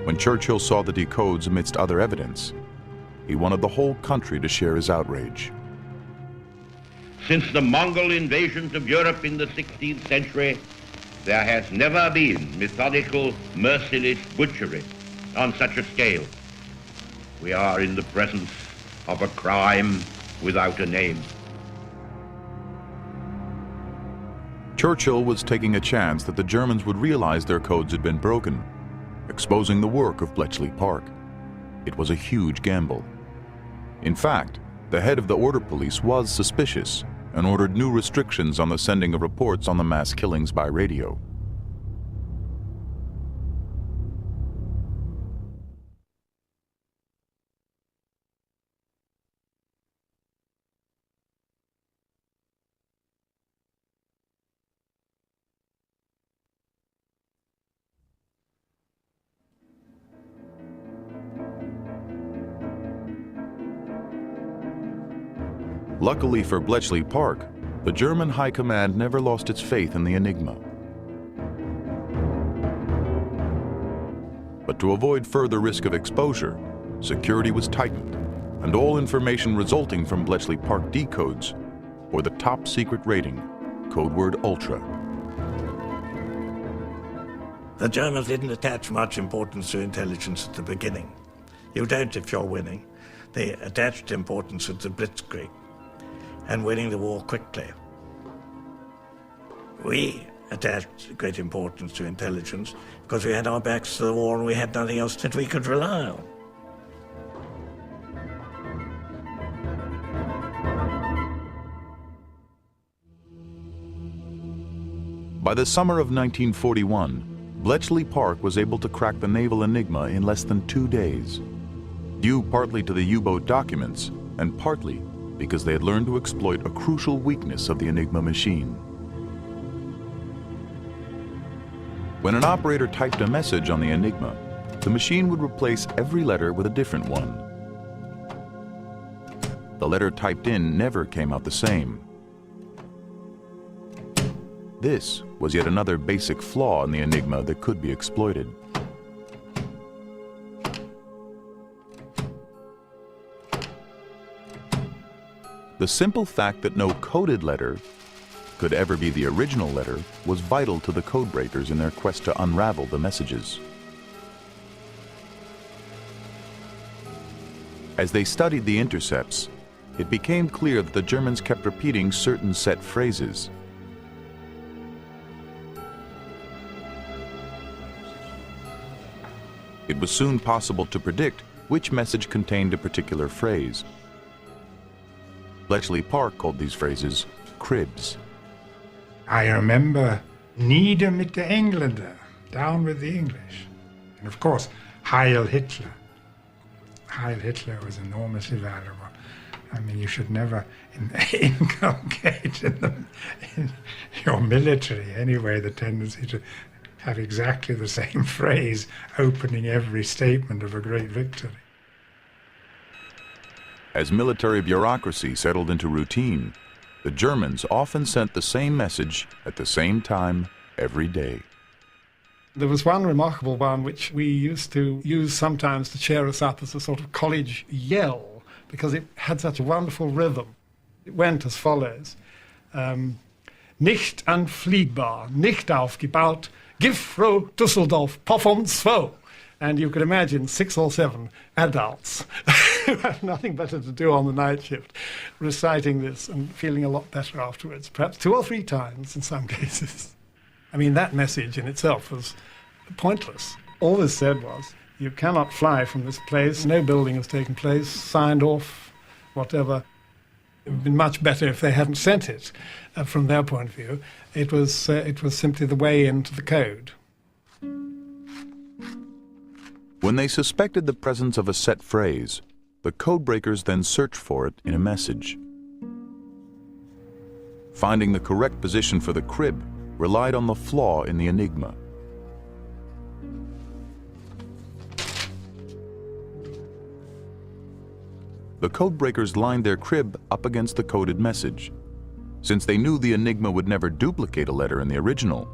When Churchill saw the decodes amidst other evidence, he wanted the whole country to share his outrage. Since the Mongol invasions of Europe in the 16th century, there has never been methodical, merciless butchery on such a scale. We are in the presence of a crime without a name. Churchill was taking a chance that the Germans would realize their codes had been broken exposing the work of Bletchley Park. It was a huge gamble. In fact, the head of the Order Police was suspicious and ordered new restrictions on the sending of reports on the mass killings by radio. Luckily for Bletchley Park, the German High Command never lost its faith in the Enigma. But to avoid further risk of exposure, security was tightened, and all information resulting from Bletchley Park decodes bore the top secret rating, code word Ultra. The Germans didn't attach much importance to intelligence at the beginning. You don't if you're winning. They attached importance at the Blitzkrieg and winning the war quickly. We attached great importance to intelligence because we had our backs to the war and we had nothing else that we could rely on. By the summer of 1941, Bletchley Park was able to crack the naval Enigma in less than 2 days, due partly to the U-boat documents and partly because they had learned to exploit a crucial weakness of the Enigma machine. When an operator typed a message on the Enigma, the machine would replace every letter with a different one. The letter typed in never came out the same. This was yet another basic flaw in the Enigma that could be exploited. The simple fact that no coded letter could ever be the original letter was vital to the codebreakers in their quest to unravel the messages. As they studied the intercepts, it became clear that the Germans kept repeating certain set phrases. It was soon possible to predict which message contained a particular phrase. Bletchley Park called these phrases cribs. I remember Nieder mit der Engländer, down with the English. And of course, Heil Hitler. Heil Hitler was enormously valuable. I mean, you should never inculcate in your military anyway the tendency to have exactly the same phrase opening every statement of a great victory. As military bureaucracy settled into routine, the Germans often sent the same message at the same time every day. There was one remarkable one which we used to use sometimes to cheer us up as a sort of college yell, because it had such a wonderful rhythm. It went as follows. Nicht anfliegbar, nicht aufgebaut, Giffro, Düsseldorf, Popham 2. And you could imagine 6 or 7 adults who had nothing better to do on the night shift reciting this and feeling a lot better afterwards, perhaps 2 or 3 times in some cases. I mean, that message in itself was pointless. All this said was, you cannot fly from this place, no building has taken place, signed off, whatever. It would have been much better if they hadn't sent it. From their point of view, it was simply the way into the code. When they suspected the presence of a set phrase, the codebreakers then searched for it in a message. Finding the correct position for the crib relied on the flaw in the Enigma. The codebreakers lined their crib up against the coded message. Since they knew the Enigma would never duplicate a letter in the original,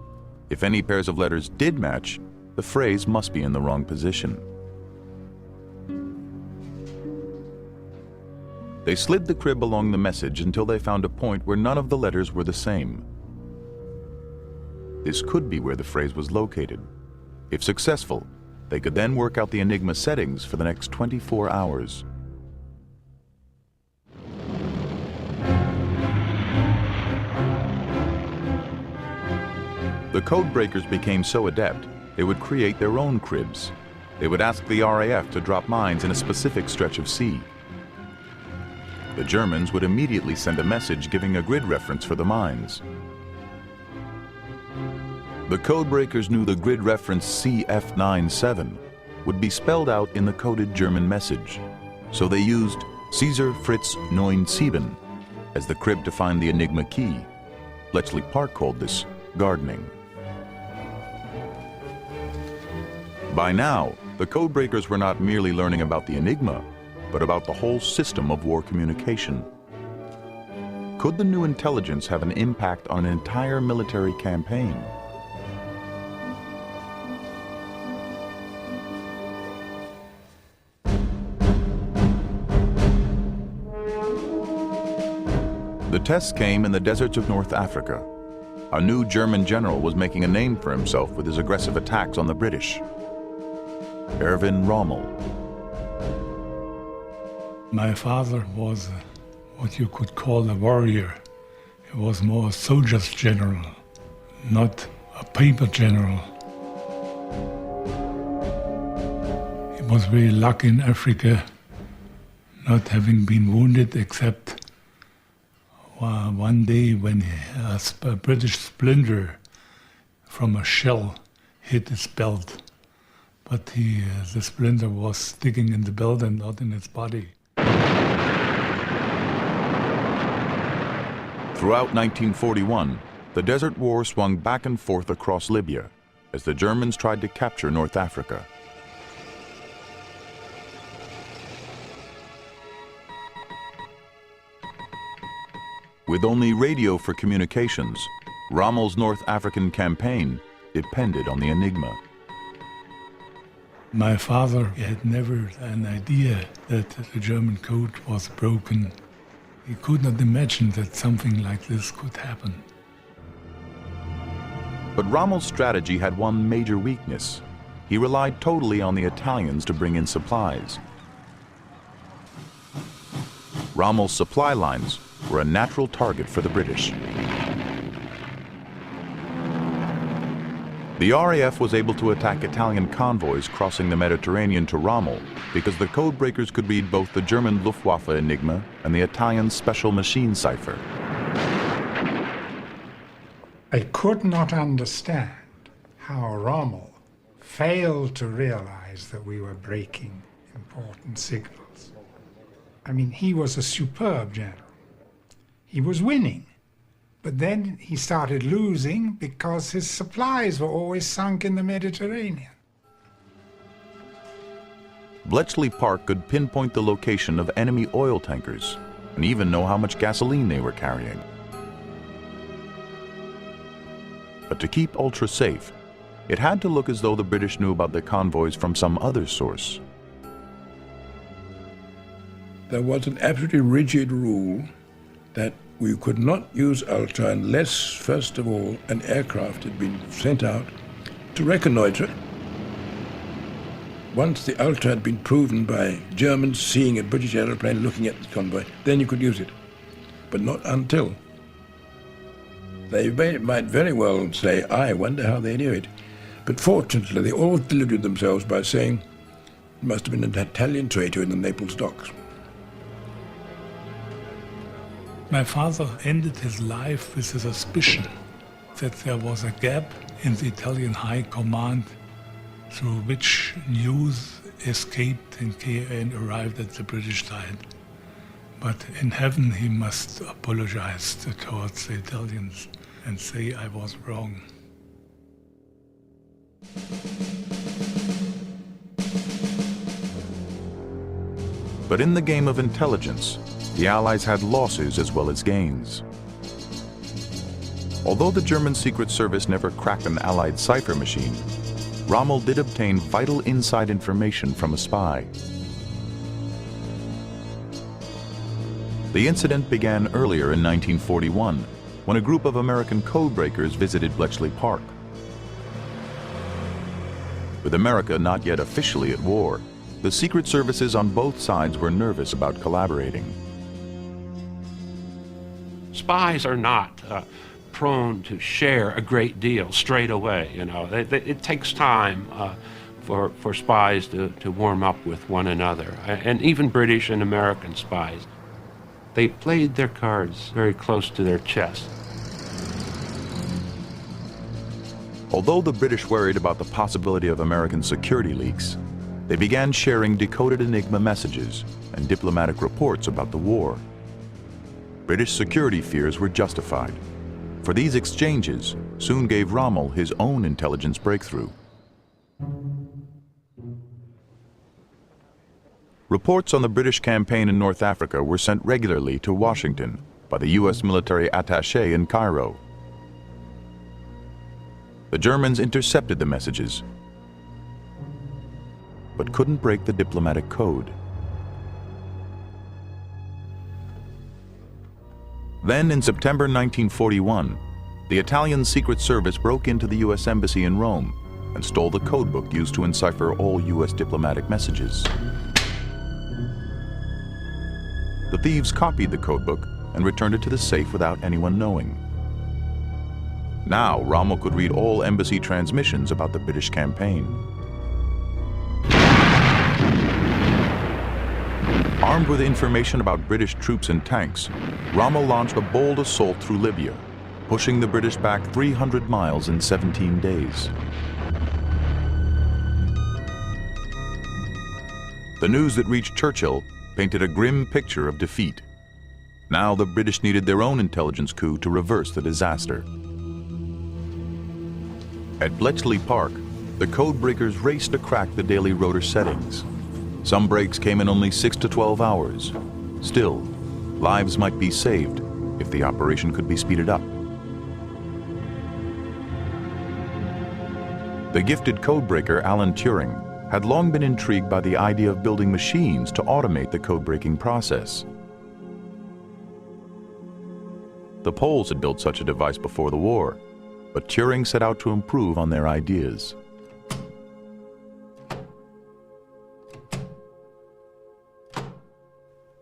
if any pairs of letters did match, the phrase must be in the wrong position. They slid the crib along the message until they found a point where none of the letters were the same. This could be where the phrase was located. If successful, they could then work out the Enigma settings for the next 24 hours. The codebreakers became so adept they would create their own cribs. They would ask the RAF to drop mines in a specific stretch of sea. The Germans would immediately send a message giving a grid reference for the mines. The codebreakers knew the grid reference CF97 would be spelled out in the coded German message, so they used Caesar Fritz 97 as the crib to find the Enigma key. Bletchley Park called this gardening. By now, the codebreakers were not merely learning about the Enigma, but about the whole system of war communication. Could the new intelligence have an impact on an entire military campaign? The tests came in the deserts of North Africa. A new German general was making a name for himself with his aggressive attacks on the British. Erwin Rommel. My father was what you could call a warrior. He was more a soldier's general, not a paper general. He was very lucky in Africa, not having been wounded except one day when a British splinter from a shell hit his belt. But the splinter was sticking in the belt and not in his body. Throughout 1941, the Desert War swung back and forth across Libya as the Germans tried to capture North Africa. With only radio for communications, Rommel's North African campaign depended on the Enigma. My father had never an idea that the German code was broken. He could not imagine that something like this could happen. But Rommel's strategy had one major weakness. He relied totally on the Italians to bring in supplies. Rommel's supply lines were a natural target for the British. The RAF was able to attack Italian convoys crossing the Mediterranean to Rommel because the codebreakers could read both the German Luftwaffe Enigma and the Italian Special Machine Cipher. I could not understand how Rommel failed to realize that we were breaking important signals. I mean, he was a superb general. He was winning. But then he started losing because his supplies were always sunk in the Mediterranean. Bletchley Park could pinpoint the location of enemy oil tankers and even know how much gasoline they were carrying. But to keep Ultra safe, it had to look as though the British knew about the convoys from some other source. There was an absolutely rigid rule that we could not use Ultra unless, first of all, an aircraft had been sent out to reconnoitre. Once the Ultra had been proven by Germans seeing a British aeroplane looking at the convoy, then you could use it, but not until. They might very well say, I wonder how they knew it. But fortunately, they all deluded themselves by saying it must have been an Italian traitor in the Naples docks. My father ended his life with a suspicion that there was a gap in the Italian High Command through which news escaped and arrived at the British side. But in heaven he must apologize towards the Italians and say I was wrong. But in the game of intelligence, the Allies had losses as well as gains. Although the German Secret Service never cracked an Allied cipher machine, Rommel did obtain vital inside information from a spy. The incident began earlier in 1941, when a group of American codebreakers visited Bletchley Park. With America not yet officially at war, the secret services on both sides were nervous about collaborating. Spies are not prone to share a great deal straight away. You know, it takes time for spies to warm up with one another, and even British and American spies. They played their cards very close to their chest. Although the British worried about the possibility of American security leaks, they began sharing decoded Enigma messages and diplomatic reports about the war. British security fears were justified, for these exchanges soon gave Rommel his own intelligence breakthrough. Reports on the British campaign in North Africa were sent regularly to Washington by the U.S. military attaché in Cairo. The Germans intercepted the messages, but couldn't break the diplomatic code. Then, in September 1941, the Italian Secret Service broke into the U.S. Embassy in Rome and stole the codebook used to encipher all U.S. diplomatic messages. The thieves copied the codebook and returned it to the safe without anyone knowing. Now, Rommel could read all embassy transmissions about the British campaign. Armed with information about British troops and tanks, Rommel launched a bold assault through Libya, pushing the British back 300 miles in 17 days. The news that reached Churchill painted a grim picture of defeat. Now the British needed their own intelligence coup to reverse the disaster. At Bletchley Park, the codebreakers raced to crack the daily rotor settings. Some breaks came in only 6 to 12 hours. Still, lives might be saved if the operation could be speeded up. The gifted codebreaker Alan Turing had long been intrigued by the idea of building machines to automate the code-breaking process. The Poles had built such a device before the war, but Turing set out to improve on their ideas.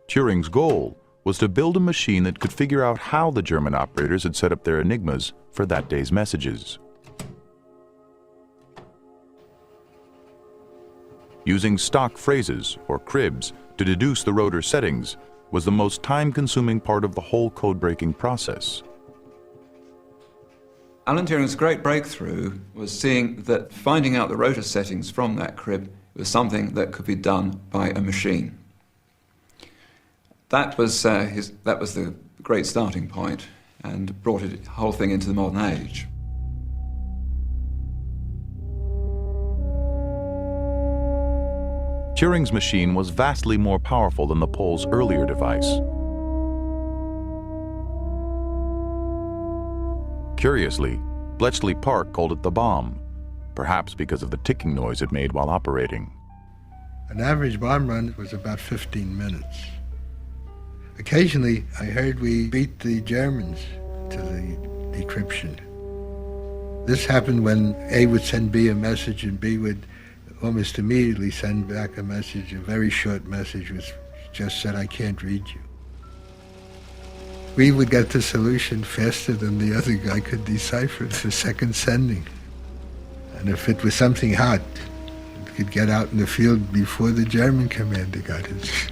Turing's goal was to build a machine that could figure out how the German operators had set up their enigmas for that day's messages. Using stock phrases, or cribs, to deduce the rotor settings was the most time-consuming part of the whole code-breaking process. Alan Turing's great breakthrough was seeing that finding out the rotor settings from that crib was something that could be done by a machine. That was the great starting point and brought the whole thing into the modern age. Turing's machine was vastly more powerful than the Poles' earlier device. Curiously, Bletchley Park called it the bomb, perhaps because of the ticking noise it made while operating. An average bomb run was about 15 minutes. Occasionally, I heard we beat the Germans to the decryption. This happened when A would send B a message and B would almost immediately send back a message, a very short message which just said, "I can't read you." We would get the solution faster than the other guy could decipher the second sending. And if it was something hot, it could get out in the field before the German commander got it.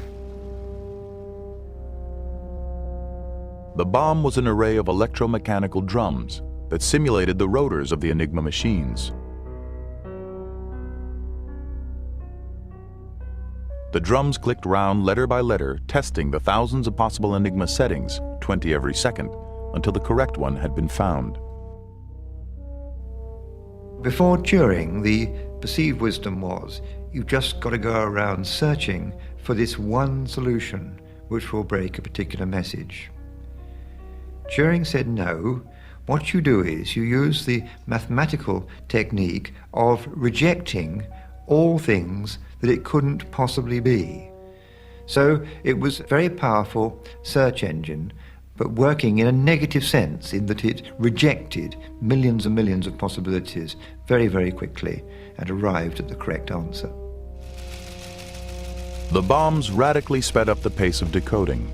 The bomb was an array of electromechanical drums that simulated the rotors of the Enigma machines. The drums clicked round letter by letter, testing the thousands of possible Enigma settings, 20 every second, until the correct one had been found. Before Turing, the perceived wisdom was, you've just got to go around searching for this one solution which will break a particular message. Turing said no. What you do is you use the mathematical technique of rejecting all things that it couldn't possibly be. So it was a very powerful search engine, but working in a negative sense, in that it rejected millions and millions of possibilities very, very quickly and arrived at the correct answer. The bombs radically sped up the pace of decoding.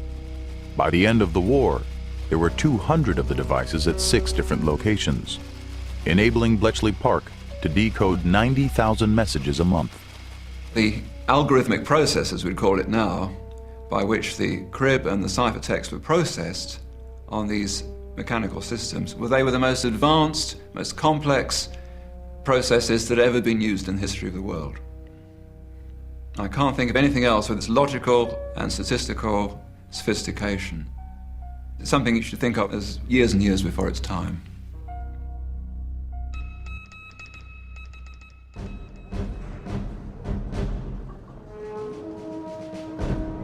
By the end of the war, there were 200 of the devices at 6 different locations, enabling Bletchley Park to decode 90,000 messages a month. The algorithmic process, as we'd call it now, by which the crib and the ciphertext were processed on these mechanical systems, they were the most advanced, most complex processes that had ever been used in the history of the world. I can't think of anything else with its logical and statistical sophistication. It's something you should think of as years and years before its time.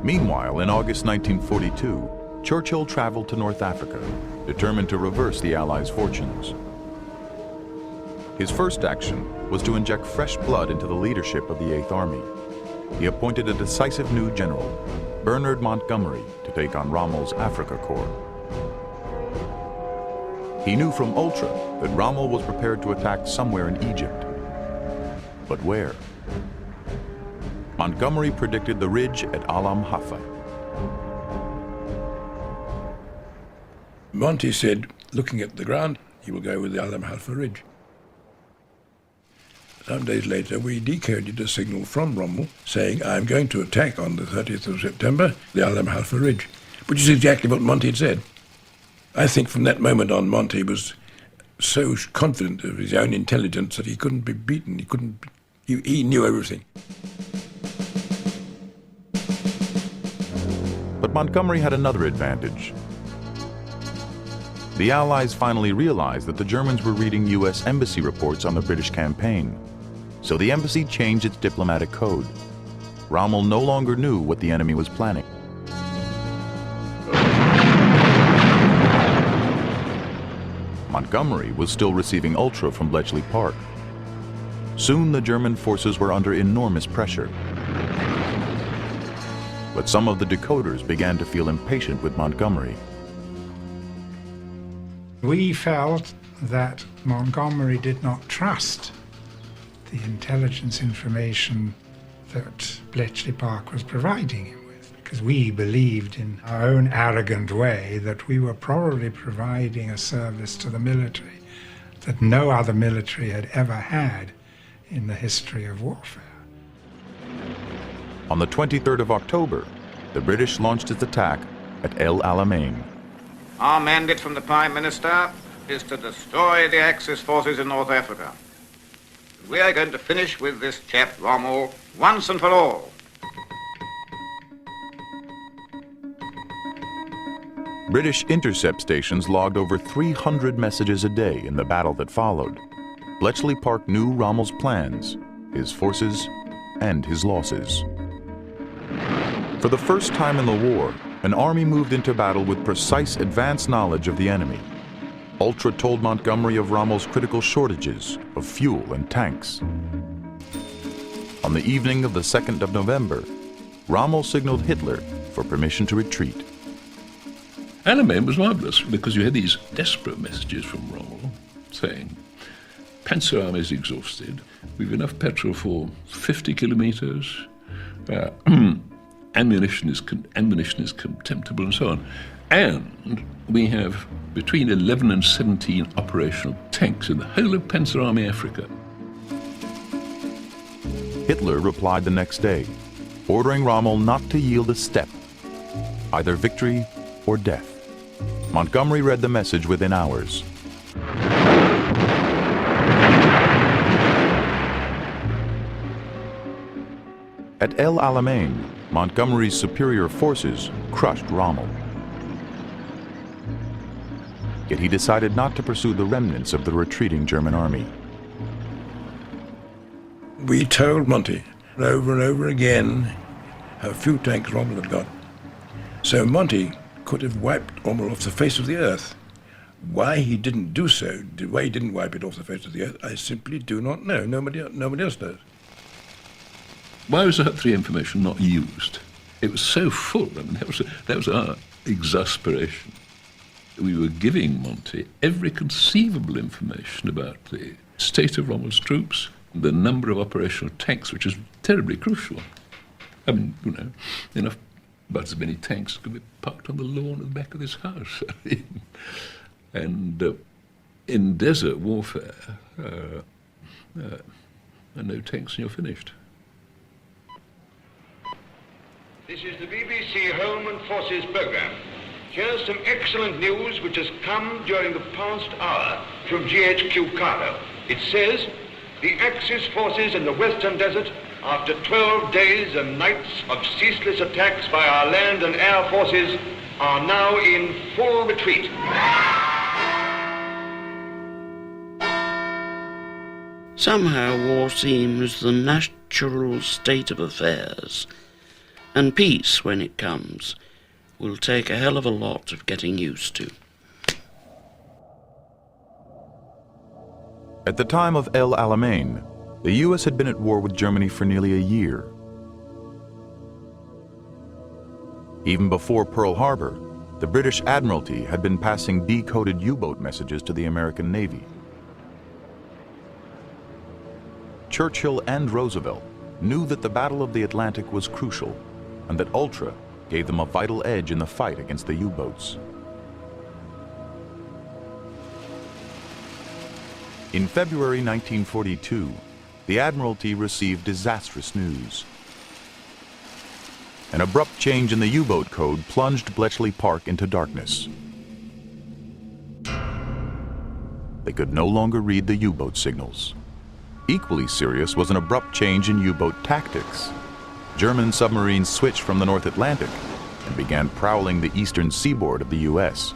Meanwhile, in August 1942, Churchill traveled to North Africa, determined to reverse the Allies' fortunes. His first action was to inject fresh blood into the leadership of the 8th Army. He appointed a decisive new general, Bernard Montgomery, to take on Rommel's Africa Corps. He knew from Ultra that Rommel was prepared to attack somewhere in Egypt. But where? Montgomery predicted the ridge at Alam Hafa. Monty said, looking at the ground, he will go with the Alam Hafa ridge. Some days later, we decoded a signal from Rommel saying, I'm going to attack on the 30th of September, the Alam Hafa ridge, which is exactly what Monty had said. I think from that moment on, Monty was so confident of his own intelligence that he couldn't be beaten. He knew everything. But Montgomery had another advantage. The Allies finally realized that the Germans were reading U.S. embassy reports on the British campaign, so the embassy changed its diplomatic code. Rommel no longer knew what the enemy was planning. Montgomery was still receiving Ultra from Bletchley Park. Soon the German forces were under enormous pressure. But some of the decoders began to feel impatient with Montgomery. We felt that Montgomery did not trust the intelligence information that Bletchley Park was providing him with, because we believed in our own arrogant way that we were probably providing a service to the military that no other military had ever had in the history of warfare. On the 23rd of October, the British launched its attack at El Alamein. Our mandate from the Prime Minister is to destroy the Axis forces in North Africa. We are going to finish with this chap Rommel once and for all. British intercept stations logged over 300 messages a day in the battle that followed. Bletchley Park knew Rommel's plans, his forces, and his losses. For the first time in the war, an army moved into battle with precise advanced knowledge of the enemy. Ultra told Montgomery of Rommel's critical shortages of fuel and tanks. On the evening of the 2nd of November, Rommel signaled Hitler for permission to retreat. Alamein was marvellous because you had these desperate messages from Rommel saying, Panzer Army is exhausted, we've enough petrol for 50 kilometres, ammunition is contemptible, and so on. And we have between 11 and 17 operational tanks in the whole of Panzer Army Africa. Hitler replied the next day, ordering Rommel not to yield a step, either victory or death. Montgomery read the message within hours. At El Alamein, Montgomery's superior forces crushed Rommel. Yet he decided not to pursue the remnants of the retreating German army. We told Monty over and over again how few tanks Rommel had got. So Monty could have wiped Rommel off the face of the earth. Why he didn't do so, why he didn't wipe it off the face of the earth, I simply do not know. Nobody else knows. Why was the Hut 3 information not used? It was so full. I mean, that was our exasperation. We were giving Monty every conceivable information about the state of Rommel's troops, the number of operational tanks, which is terribly crucial. I mean, enough about as many tanks could be parked on the lawn at the back of this house. And in desert warfare, no tanks and you're finished. This is the BBC Home and Forces programme. Here's some excellent news which has come during the past hour from GHQ Cairo. It says the Axis forces in the Western Desert, after 12 days and nights of ceaseless attacks by our land and air forces, are now in full retreat. Somehow war seems the natural state of affairs, and peace, when it comes, will take a hell of a lot of getting used to. At the time of El Alamein, the U.S. had been at war with Germany for nearly a year. Even before Pearl Harbor, the British Admiralty had been passing decoded U-boat messages to the American Navy. Churchill and Roosevelt knew that the Battle of the Atlantic was crucial and that Ultra gave them a vital edge in the fight against the U-boats. In February 1942, the Admiralty received disastrous news. An abrupt change in the U-boat code plunged Bletchley Park into darkness. They could no longer read the U-boat signals. Equally serious was an abrupt change in U-boat tactics. German submarines switched from the North Atlantic and began prowling the eastern seaboard of the U.S.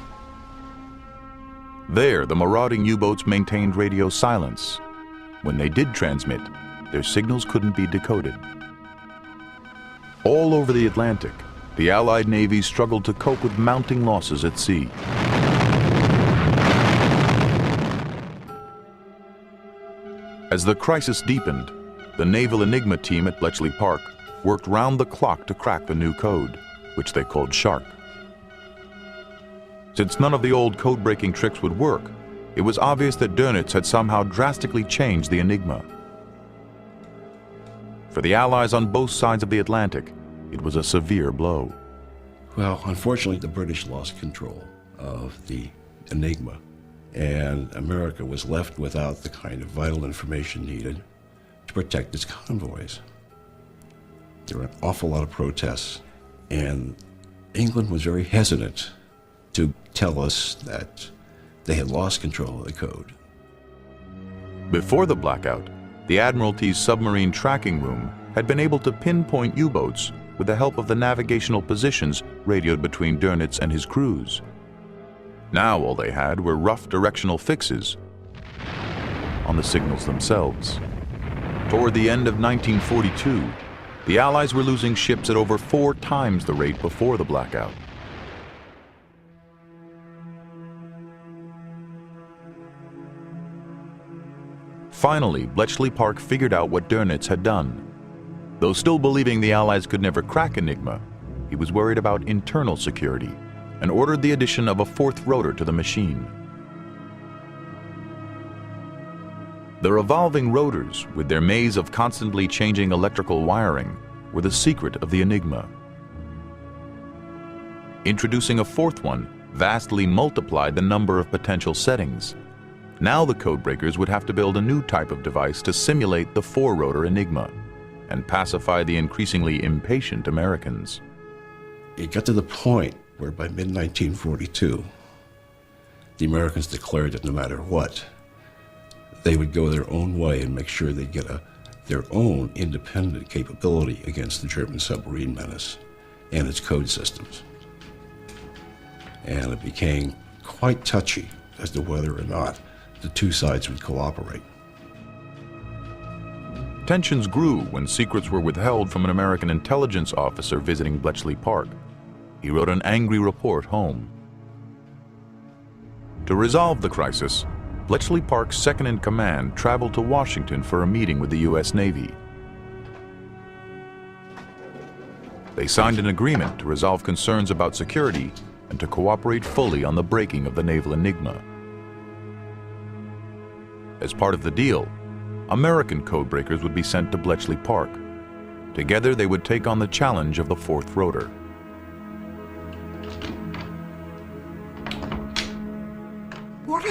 There, the marauding U-boats maintained radio silence. When they did transmit, their signals couldn't be decoded. All over the Atlantic, the Allied navies struggled to cope with mounting losses at sea. As the crisis deepened, the Naval Enigma team at Bletchley Park worked round the clock to crack the new code, which they called Shark. Since none of the old code-breaking tricks would work, it was obvious that Dönitz had somehow drastically changed the Enigma. For the Allies on both sides of the Atlantic, it was a severe blow. Well, unfortunately, the British lost control of the Enigma, and America was left without the kind of vital information needed to protect its convoys. There were an awful lot of protests, and England was very hesitant to tell us that they had lost control of the code. Before the blackout, the Admiralty's submarine tracking room had been able to pinpoint U-boats with the help of the navigational positions radioed between Dönitz and his crews. Now all they had were rough directional fixes on the signals themselves. Toward the end of 1942, the Allies were losing ships at over 4 times the rate before the blackout. Finally, Bletchley Park figured out what Dönitz had done. Though still believing the Allies could never crack Enigma, he was worried about internal security and ordered the addition of a 4th rotor to the machine. The revolving rotors, with their maze of constantly changing electrical wiring, were the secret of the Enigma. Introducing a 4th one vastly multiplied the number of potential settings. Now the codebreakers would have to build a new type of device to simulate the 4-rotor Enigma and pacify the increasingly impatient Americans. It got to the point where by mid-1942, the Americans declared that no matter what, they would go their own way and make sure they'd get their own independent capability against the German submarine menace and its code systems. And it became quite touchy as to whether or not the two sides would cooperate. Tensions grew when secrets were withheld from an American intelligence officer visiting Bletchley Park. He wrote an angry report home. To resolve the crisis, Bletchley Park's second-in-command traveled to Washington for a meeting with the U.S. Navy. They signed an agreement to resolve concerns about security and to cooperate fully on the breaking of the naval Enigma. As part of the deal, American codebreakers would be sent to Bletchley Park. Together, they would take on the challenge of the 4th rotor.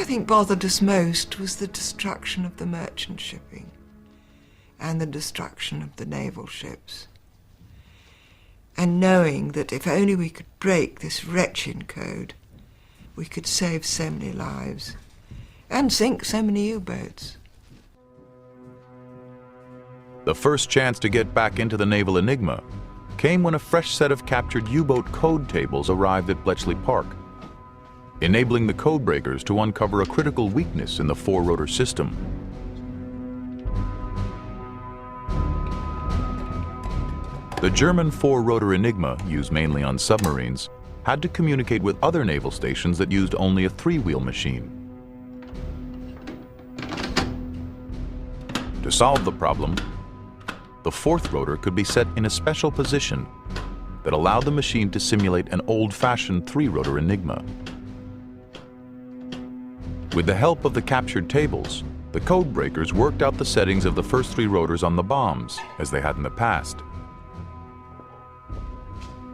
I think bothered us most was the destruction of the merchant shipping and the destruction of the naval ships. And knowing that if only we could break this wretched code, we could save so many lives and sink so many U-boats. The first chance to get back into the naval Enigma came when a fresh set of captured U-boat code tables arrived at Bletchley Park, enabling the code breakers to uncover a critical weakness in the four-rotor system. The German four-rotor Enigma, used mainly on submarines, had to communicate with other naval stations that used only a three-wheel machine. To solve the problem, the fourth rotor could be set in a special position that allowed the machine to simulate an old-fashioned three-rotor Enigma. With the help of the captured tables, the code breakers worked out the settings of the first three rotors on the bombs, as they had in the past.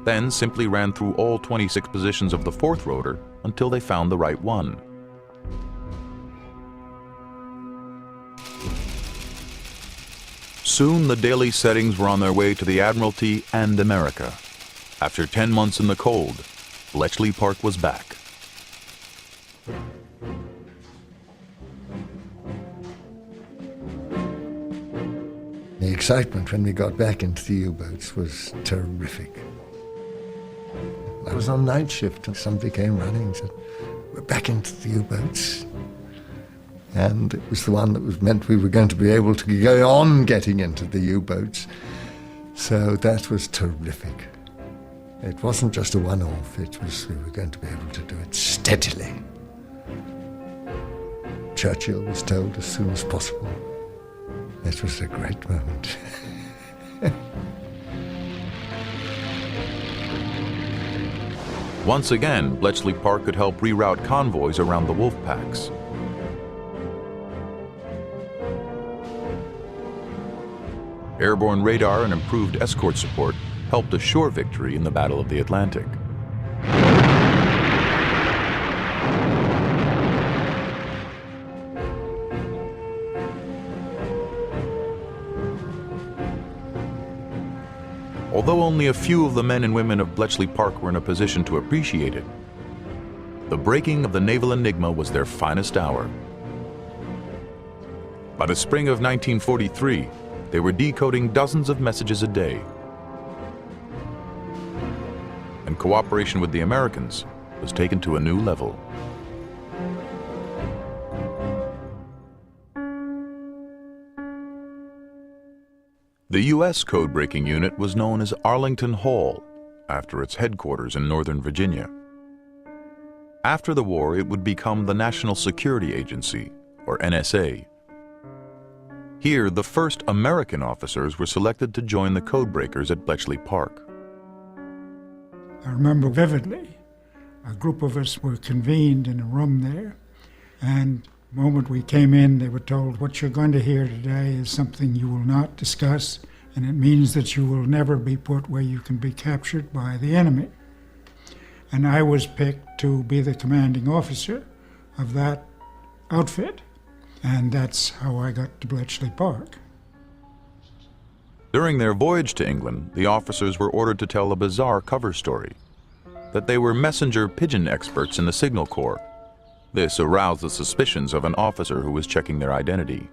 Then simply ran through all 26 positions of the fourth rotor until they found the right one. Soon the daily settings were on their way to the Admiralty and America. After 10 months in the cold, Bletchley Park was back. The excitement when we got back into the U-boats was terrific. I was on night shift and somebody came running and said, "We're back into the U-boats." And it was the one that was meant we were going to be able to go on getting into the U-boats. So that was terrific. It wasn't just a one-off, it was we were going to be able to do it steadily. Churchill was told as soon as possible. It was a great moment. Once again, Bletchley Park could help reroute convoys around the wolf packs. Airborne radar and improved escort support helped assure victory in the Battle of the Atlantic. Although only a few of the men and women of Bletchley Park were in a position to appreciate it, the breaking of the naval Enigma was their finest hour. By the spring of 1943, they were decoding dozens of messages a day. And cooperation with the Americans was taken to a new level. The U.S. code-breaking unit was known as Arlington Hall, after its headquarters in Northern Virginia. After the war, it would become the National Security Agency, or NSA. Here, the first American officers were selected to join the codebreakers at Bletchley Park. I remember vividly, a group of us were convened in a room there, and the moment we came in, they were told, "What you're going to hear today is something you will not discuss, and it means that you will never be put where you can be captured by the enemy." And I was picked to be the commanding officer of that outfit, and that's how I got to Bletchley Park. During their voyage to England, the officers were ordered to tell a bizarre cover story, that they were messenger pigeon experts in the Signal Corps. This aroused the suspicions of an officer who was checking their identity.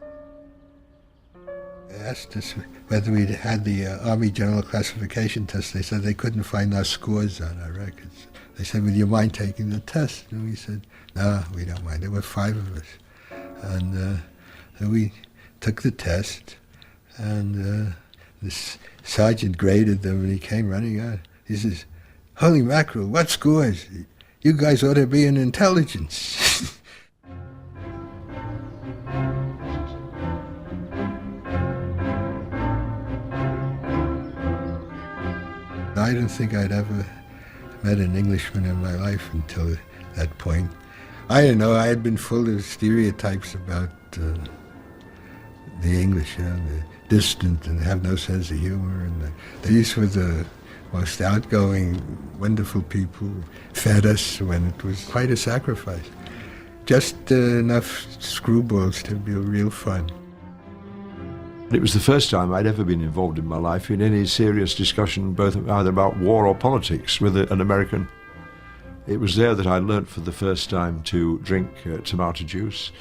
They asked us whether we'd had the Army General Classification test. They said they couldn't find our scores on our records. They said, "Would you mind taking the test?" And we said, "No, we don't mind." There were 5 of us. And so we took the test, and this sergeant graded them, and he came running out. He says, "Holy mackerel, what scores? You guys ought to be in intelligence." I don't think I'd ever met an Englishman in my life until that point. I don't know, I had been full of stereotypes about the English, the distant and have no sense of humor. And these were the most outgoing, wonderful people, fed us when it was quite a sacrifice. just enough screwballs to be real fun. It was the first time I'd ever been involved in my life in any serious discussion, either about war or politics, with an American. It was there that I learnt for the first time to drink tomato juice.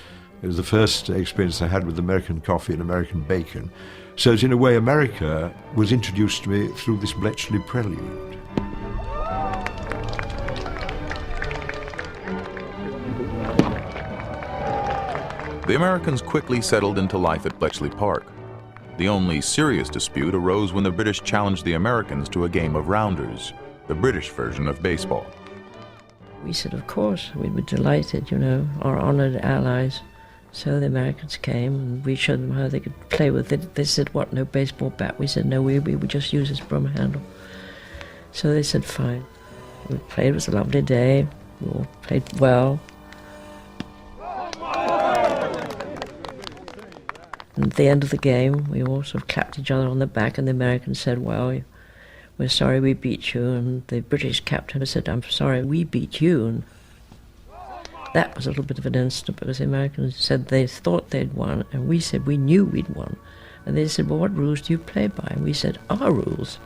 It was the first experience I had with American coffee and American bacon. So in a way, America was introduced to me through this Bletchley prelude. The Americans quickly settled into life at Bletchley Park. The only serious dispute arose when the British challenged the Americans to a game of rounders, the British version of baseball. We said, of course, we were delighted, you know, our honored allies. So the Americans came and we showed them how they could play with it. They said, what, no baseball bat? We said, no, we would just use this broom handle. So they said, fine. We played, it was a lovely day, we all played well. And at the end of the game, we all sort of clapped each other on the back, and the Americans said, well, we're sorry we beat you. And the British captain said, I'm sorry we beat you. And that was a little bit of an incident, because the Americans said they thought they'd won, and we said we knew we'd won. And they said, well, what rules do you play by? And we said, our rules.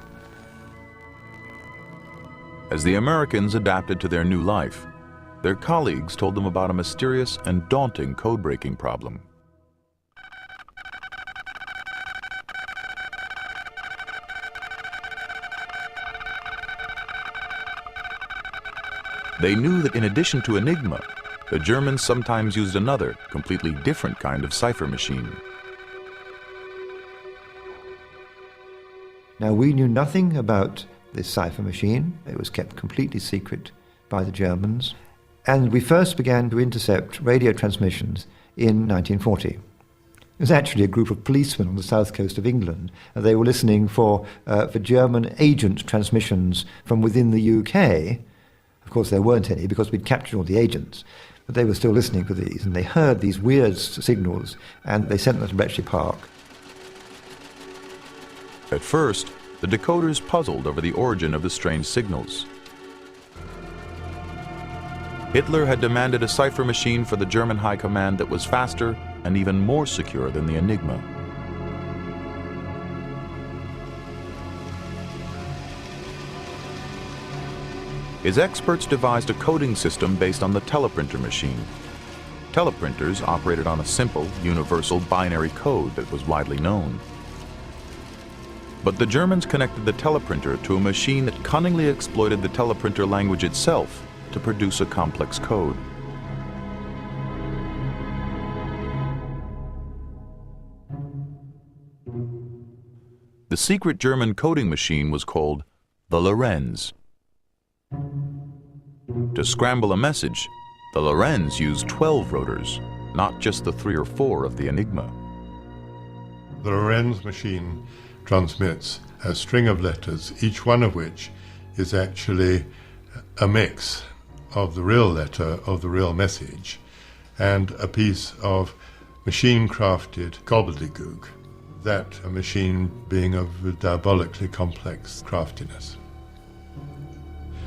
As the Americans adapted to their new life, their colleagues told them about a mysterious and daunting code-breaking problem. They knew that in addition to Enigma, the Germans sometimes used another, completely different kind of cipher machine. Now, we knew nothing about this cipher machine. It was kept completely secret by the Germans. And we first began to intercept radio transmissions in 1940. It was actually a group of policemen on the south coast of England, and they were listening for German agent transmissions from within the UK. Of course, there weren't any because we'd captured all the agents, but they were still listening for these, and they heard these weird signals, and they sent them to Bletchley Park. At first, the decoders puzzled over the origin of the strange signals. Hitler had demanded a cipher machine for the German High Command that was faster and even more secure than the Enigma. His experts devised a coding system based on the teleprinter machine. Teleprinters operated on a simple, universal binary code that was widely known. But the Germans connected the teleprinter to a machine that cunningly exploited the teleprinter language itself to produce a complex code. The secret German coding machine was called the Lorenz. To scramble a message, the Lorenz used 12 rotors, not just the 3 or 4 of the Enigma. The Lorenz machine transmits a string of letters, each one of which is actually a mix of the real letter of the real message and a piece of machine-crafted gobbledygook, that a machine being of diabolically complex craftiness.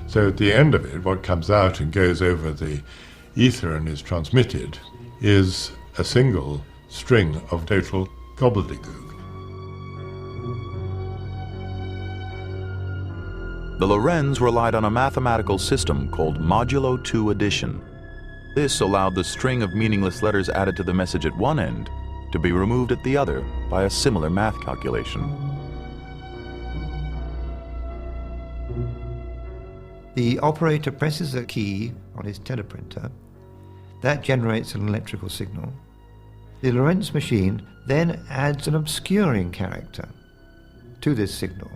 So at the end of it, what comes out and goes over the ether and is transmitted is a single string of total gobbledygook. The Lorenz relied on a mathematical system called modulo 2 addition. This allowed the string of meaningless letters added to the message at one end to be removed at the other by a similar math calculation. The operator presses a key on his teleprinter. That generates an electrical signal. The Lorenz machine then adds an obscuring character to this signal,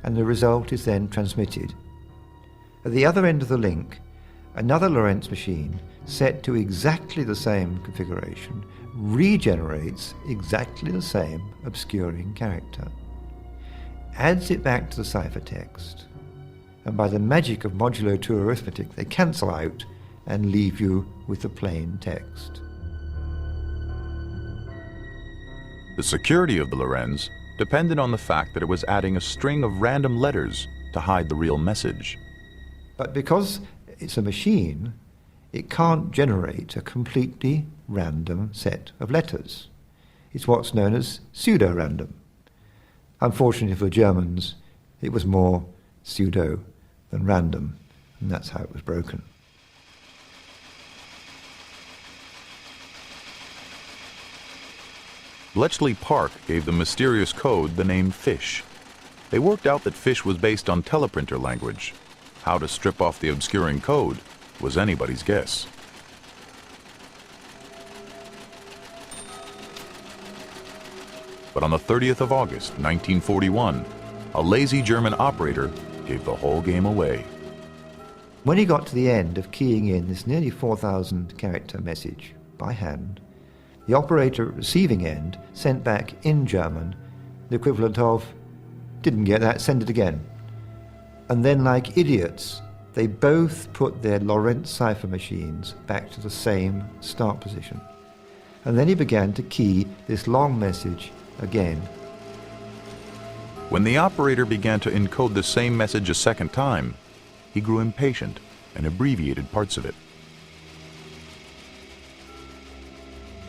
and the result is then transmitted. At the other end of the link, another Lorenz machine set to exactly the same configuration regenerates exactly the same obscuring character, adds it back to the ciphertext, and by the magic of modulo 2 arithmetic, they cancel out and leave you with the plain text. The security of the Lorenz depended on the fact that it was adding a string of random letters to hide the real message. But because it's a machine, it can't generate a completely random set of letters. It's what's known as pseudo-random. Unfortunately for Germans, it was more pseudo than random, and that's how it was broken. Bletchley Park gave the mysterious code the name Fish. They worked out that Fish was based on teleprinter language. How to strip off the obscuring code was anybody's guess. But on the 30th of August, 1941, a lazy German operator gave the whole game away. When he got to the end of keying in this nearly 4,000 character message by hand, the operator at receiving end sent back in German the equivalent of, "Didn't get that, send it again." And then, like idiots, they both put their Lorentz cipher machines back to the same start position. And then he began to key this long message again. When the operator began to encode the same message a second time, he grew impatient and abbreviated parts of it.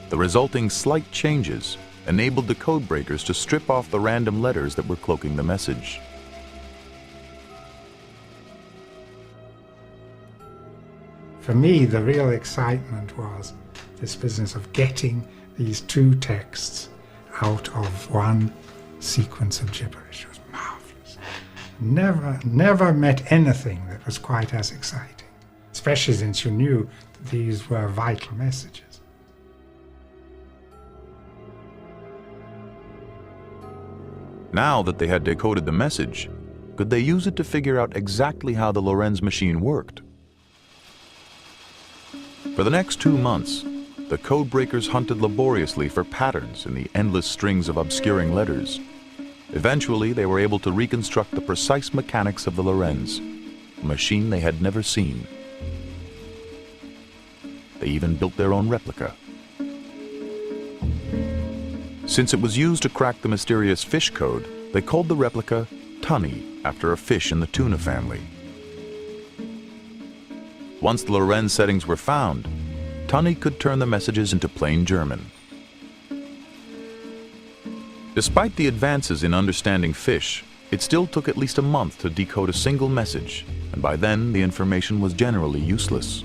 The resulting slight changes enabled the code breakers to strip off the random letters that were cloaking the message. For me, the real excitement was this business of getting these two texts out of one sequence of gibberish. It was marvelous. Never met anything that was quite as exciting, especially since you knew that these were vital messages. Now that they had decoded the message, could they use it to figure out exactly how the Lorenz machine worked? For the next 2 months, the code breakers hunted laboriously for patterns in the endless strings of obscuring letters. Eventually, they were able to reconstruct the precise mechanics of the Lorenz, a machine they had never seen. They even built their own replica. Since it was used to crack the mysterious fish code, they called the replica Tunny, after a fish in the tuna family. Once the Lorenz settings were found, Tunny could turn the messages into plain German. Despite the advances in understanding fish, it still took at least a month to decode a single message, and by then the information was generally useless.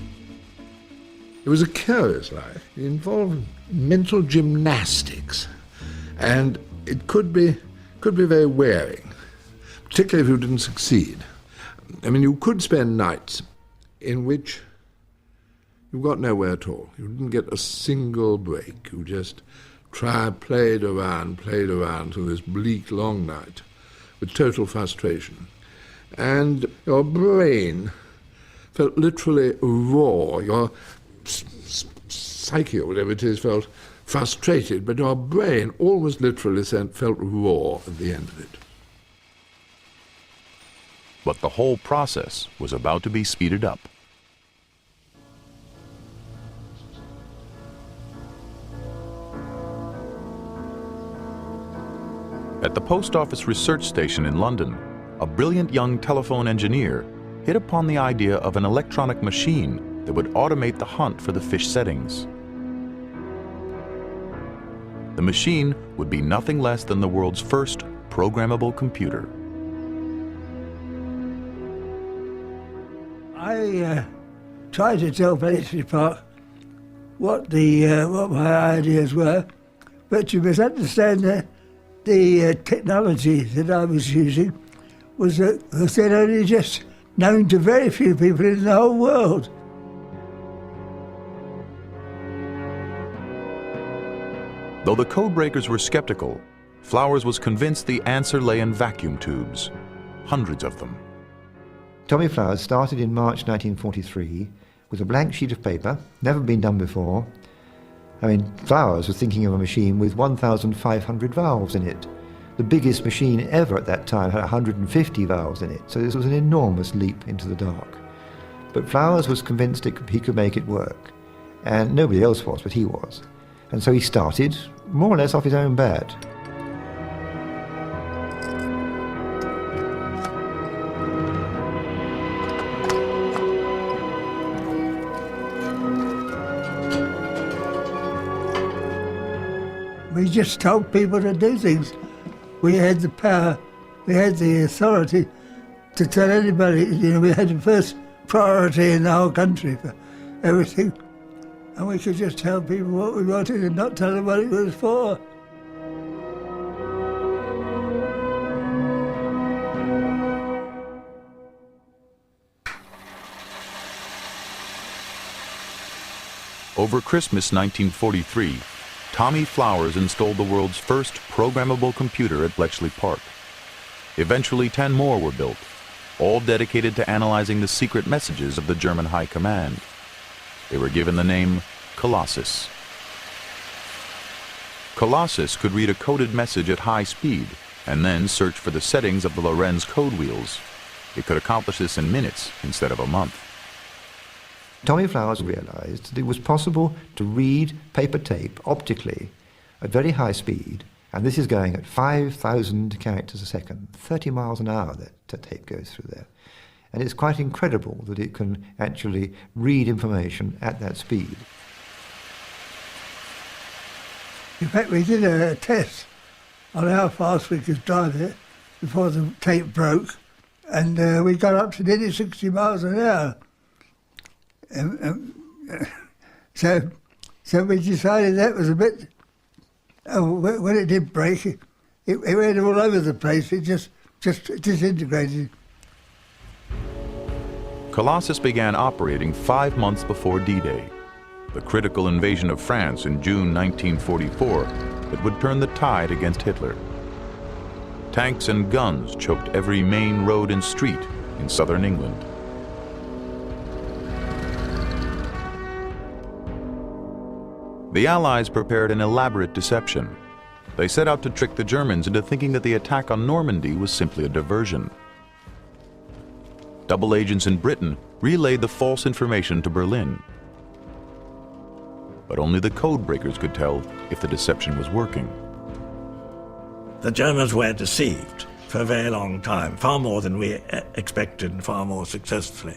It was a curious life. It involved mental gymnastics, and it could be very wearing, particularly if you didn't succeed. I mean, you could spend nights in which you got nowhere at all. You didn't get a single break. You just played around through this bleak, long night with total frustration. And your brain felt literally raw. Your psyche, or whatever it is, felt frustrated, but your brain almost literally felt raw at the end of it. But the whole process was about to be speeded up. At the post office research station in London, a brilliant young telephone engineer hit upon the idea of an electronic machine that would automate the hunt for the fish settings. The machine would be nothing less than the world's first programmable computer. I tried to tell Bletchley Park what my ideas were, but you must understand that the technology that I was using was then only just known to very few people in the whole world. Though the codebreakers were skeptical, Flowers was convinced the answer lay in vacuum tubes, hundreds of them. Tommy Flowers started in March 1943 with a blank sheet of paper, never been done before. I mean, Flowers was thinking of a machine with 1,500 valves in it. The biggest machine ever at that time had 150 valves in it, so this was an enormous leap into the dark. But Flowers was convinced he could make it work, and nobody else was, but he was. And so he started, more or less off his own bat. just told people to do things. We had the power, we had the authority to tell anybody, we had the first priority in the whole country for everything. And we could just tell people what we wanted and not tell them what it was for. Over Christmas 1943, Tommy Flowers installed the world's first programmable computer at Bletchley Park. Eventually 10 more were built, all dedicated to analyzing the secret messages of the German High Command. They were given the name Colossus. Colossus could read a coded message at high speed and then search for the settings of the Lorenz code wheels. It could accomplish this in minutes instead of a month. Tommy Flowers realized that it was possible to read paper tape optically at very high speed, and this is going at 5,000 characters a second, 30 miles an hour that tape goes through there. And it's quite incredible that it can actually read information at that speed. In fact, we did a test on how fast we could drive it before the tape broke, and we got up to nearly 60 miles an hour. So we decided that was a bit. When it did break, it went all over the place. It just disintegrated. Colossus began operating 5 months before D-Day, the critical invasion of France in June 1944 that would turn the tide against Hitler. Tanks and guns choked every main road and street in southern England. The Allies prepared an elaborate deception. They set out to trick the Germans into thinking that the attack on Normandy was simply a diversion. Double agents in Britain relayed the false information to Berlin. But only the code breakers could tell if the deception was working. The Germans were deceived for a very long time, far more than we expected and far more successfully.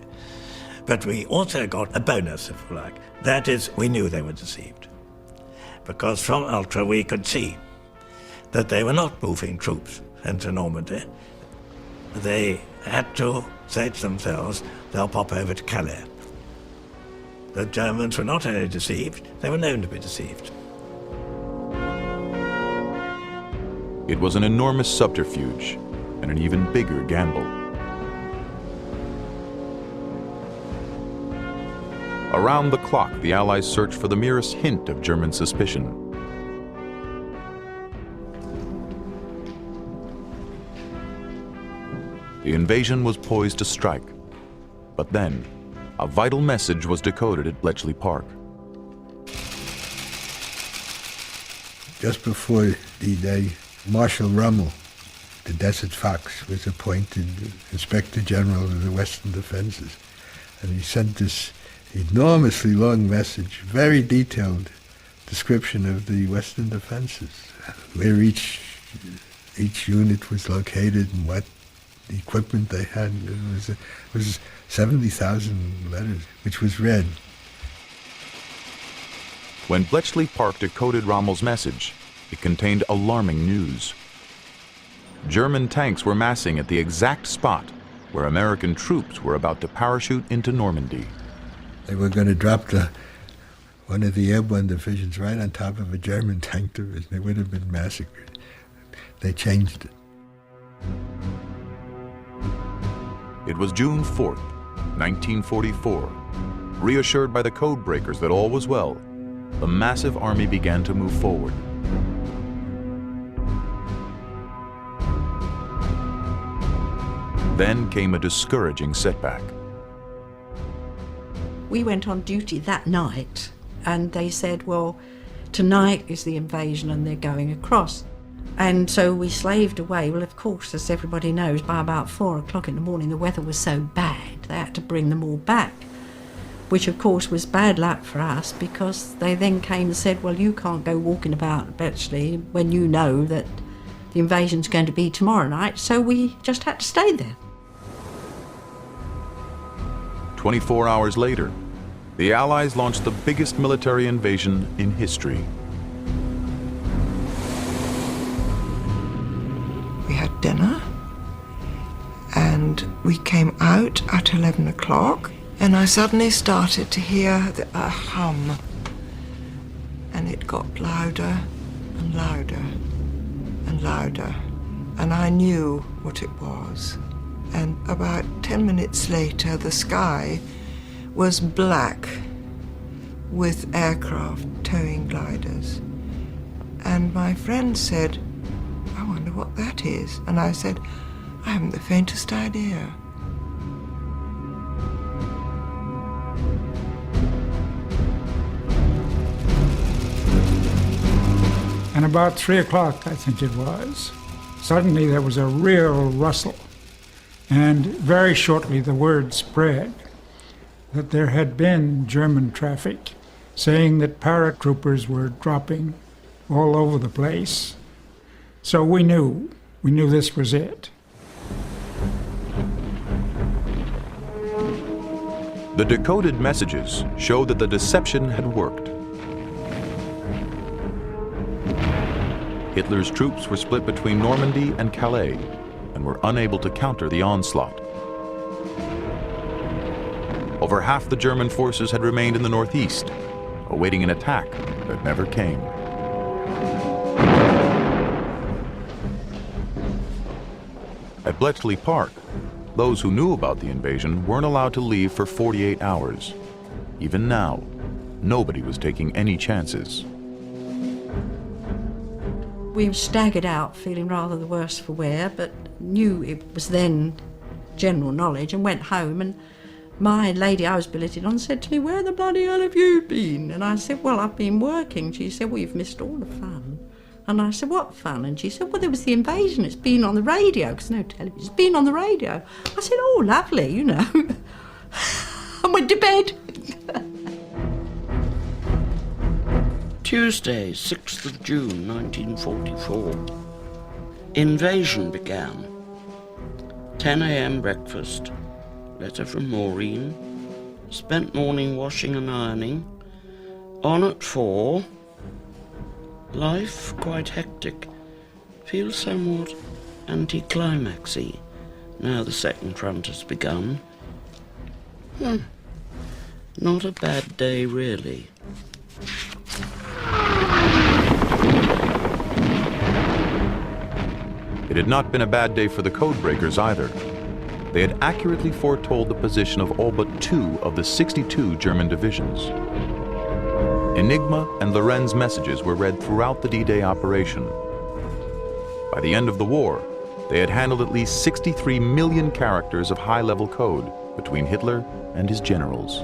But we also got a bonus, if you like. That is, we knew they were deceived. Because from Ultra we could see that they were not moving troops into Normandy. They had to say to themselves, they'll pop over to Calais. The Germans were not only deceived, they were known to be deceived. It was an enormous subterfuge and an even bigger gamble. Around the clock, the Allies searched for the merest hint of German suspicion. The invasion was poised to strike, but then a vital message was decoded at Bletchley Park. Just before D-Day, Marshal Rommel, the Desert Fox, was appointed Inspector General of the Western Defenses, and he sent this enormously long message, very detailed description of the Western defenses, where each unit was located and what equipment they had. It was 70,000 letters, which was read. When Bletchley Park decoded Rommel's message, it contained alarming news. German tanks were massing at the exact spot where American troops were about to parachute into Normandy. They were going to drop one of the airborne divisions right on top of a German tank division. They would have been massacred. They changed it. It was June 4th, 1944. Reassured by the code breakers that all was well, the massive army began to move forward. Then came a discouraging setback. We went on duty that night and they said, well, tonight is the invasion and they're going across. And so we slaved away. Well, of course, as everybody knows, by about 4 o'clock in the morning, the weather was so bad, they had to bring them all back, which of course was bad luck for us because they then came and said, well, you can't go walking about Bletchley when you know that the invasion's going to be tomorrow night. So we just had to stay there. 24 hours later, the Allies launched the biggest military invasion in history. dinner, and we came out at 11 o'clock, and I suddenly started to hear a hum, and it got louder and louder and louder, and I knew what it was. And about 10 minutes later, the sky was black with aircraft towing gliders. And my friend said, "I wonder what that is." And I said, "I haven't the faintest idea." And about 3 o'clock, I think it was, suddenly there was a real rustle. And very shortly the word spread that there had been German traffic saying that paratroopers were dropping all over the place. So we knew this was it. The decoded messages showed that the deception had worked. Hitler's troops were split between Normandy and Calais and were unable to counter the onslaught. Over half the German forces had remained in the northeast, awaiting an attack that never came. At Bletchley Park, those who knew about the invasion weren't allowed to leave for 48 hours. Even now, nobody was taking any chances. We staggered out feeling rather the worse for wear, but knew it was then general knowledge, and went home, and my lady I was billeted on said to me, "Where the bloody hell have you been?" And I said, "Well, I've been working." She said, "Well, you've missed all the fun." And I said, "What fun?" And she said, "Well, there was the invasion. It's been on the radio," because no television. "It's been on the radio." I said, "Oh, lovely, you know." And went to bed. Tuesday, 6th of June, 1944. Invasion began. 10 a.m. breakfast. Letter from Maureen. Spent morning washing and ironing. On at 4. Life quite hectic. Feels somewhat anticlimaxy. Now the second front has begun. Not a bad day, really. It had not been a bad day for the codebreakers either. They had accurately foretold the position of all but 2 of the 62 German divisions. Enigma and Loren's messages were read throughout the D-Day operation. By the end of the war, they had handled at least 63 million characters of high-level code between Hitler and his generals.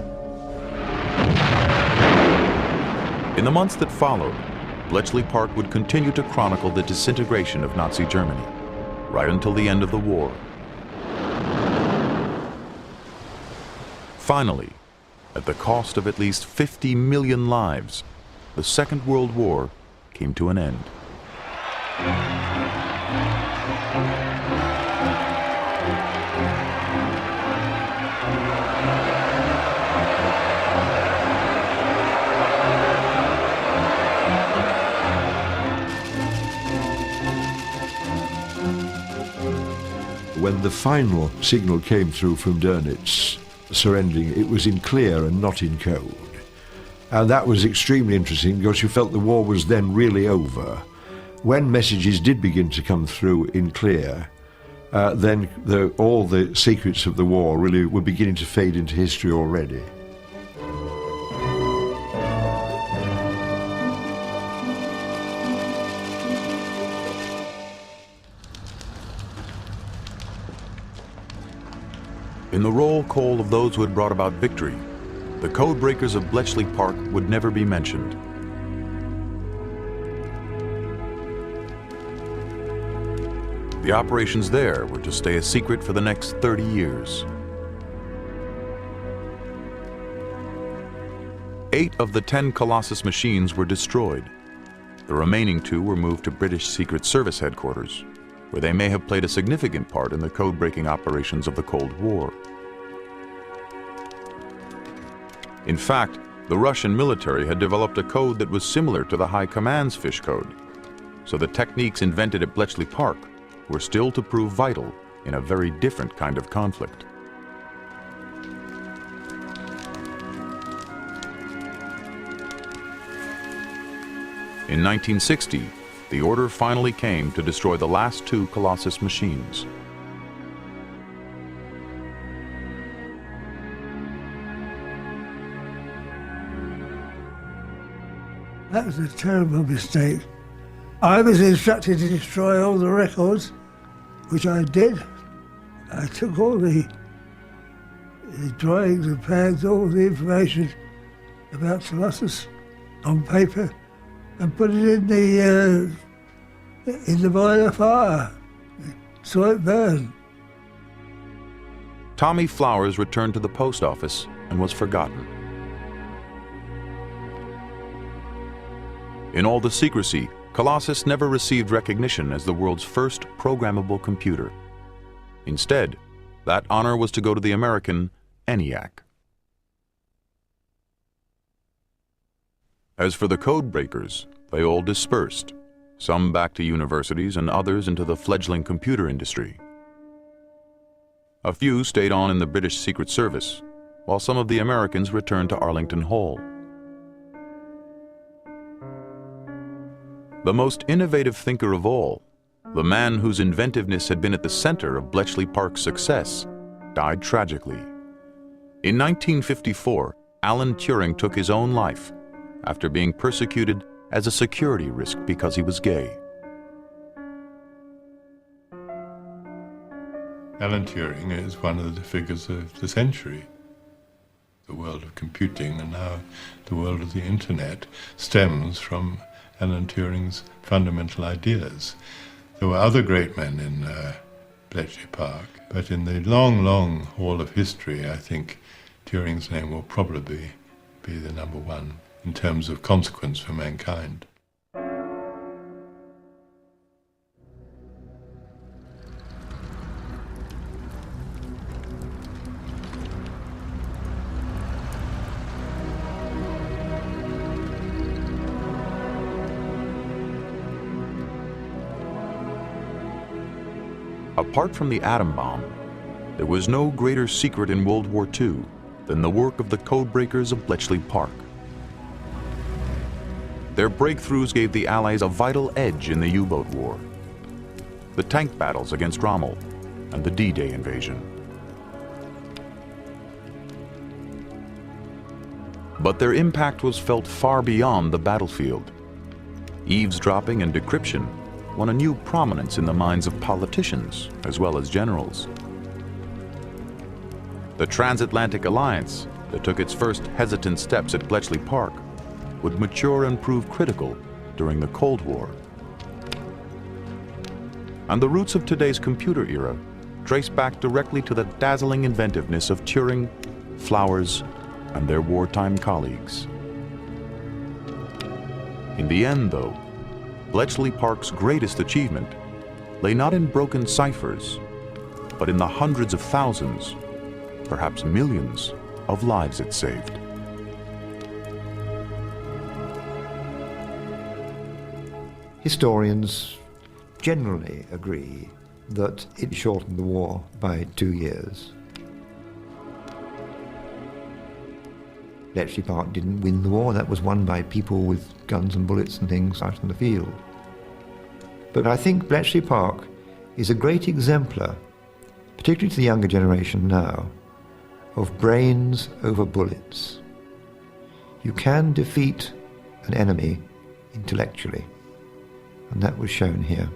In the months that followed, Bletchley Park would continue to chronicle the disintegration of Nazi Germany, right until the end of the war. Finally, at the cost of at least 50 million lives, the Second World War came to an end. When the final signal came through from Dönitz, surrendering, it was in clear and not in code. And that was extremely interesting because you felt the war was then really over. When messages did begin to come through in clear, then all the secrets of the war really were beginning to fade into history already. In the roll call of those who had brought about victory, the codebreakers of Bletchley Park would never be mentioned. The operations there were to stay a secret for the next 30 years. 8 of the 10 Colossus machines were destroyed. The remaining 2 were moved to British Secret Service headquarters, where they may have played a significant part in the code-breaking operations of the Cold War. In fact, the Russian military had developed a code that was similar to the High Command's fish code, so the techniques invented at Bletchley Park were still to prove vital in a very different kind of conflict. In 1960, the order finally came to destroy the last two Colossus machines. That was a terrible mistake. I was instructed to destroy all the records, which I did. I took all the drawings and plans, all the information about Colossus on paper, and put it in the boiler fire. Saw it burn. Tommy Flowers returned to the post office and was forgotten. In all the secrecy, Colossus never received recognition as the world's first programmable computer. Instead, that honor was to go to the American ENIAC. As for the code breakers, they all dispersed, some back to universities and others into the fledgling computer industry. A few stayed on in the British Secret Service, while some of the Americans returned to Arlington Hall. The most innovative thinker of all, the man whose inventiveness had been at the center of Bletchley Park's success, died tragically. In 1954, Alan Turing took his own life after being persecuted as a security risk because he was gay. Alan Turing is one of the figures of the century. The world of computing and now the world of the internet stems from Alan Turing's fundamental ideas. There were other great men in Bletchley Park, but in the long, long haul of history, I think Turing's name will probably be the number one in terms of consequence for mankind. Apart from the atom bomb, there was no greater secret in World War II than the work of the codebreakers of Bletchley Park. Their breakthroughs gave the Allies a vital edge in the U-boat war, the tank battles against Rommel, and the D-Day invasion. But their impact was felt far beyond the battlefield. Eavesdropping and decryption won a new prominence in the minds of politicians as well as generals. The transatlantic alliance that took its first hesitant steps at Bletchley Park would mature and prove critical during the Cold War. And the roots of today's computer era trace back directly to the dazzling inventiveness of Turing, Flowers, and their wartime colleagues. In the end, though, Bletchley Park's greatest achievement lay not in broken ciphers, but in the hundreds of thousands, perhaps millions, of lives it saved. Historians generally agree that it shortened the war by 2 years. Bletchley Park didn't win the war. That was won by people with guns and bullets and things out in the field. But I think Bletchley Park is a great exemplar, particularly to the younger generation now, of brains over bullets. You can defeat an enemy intellectually, and that was shown here.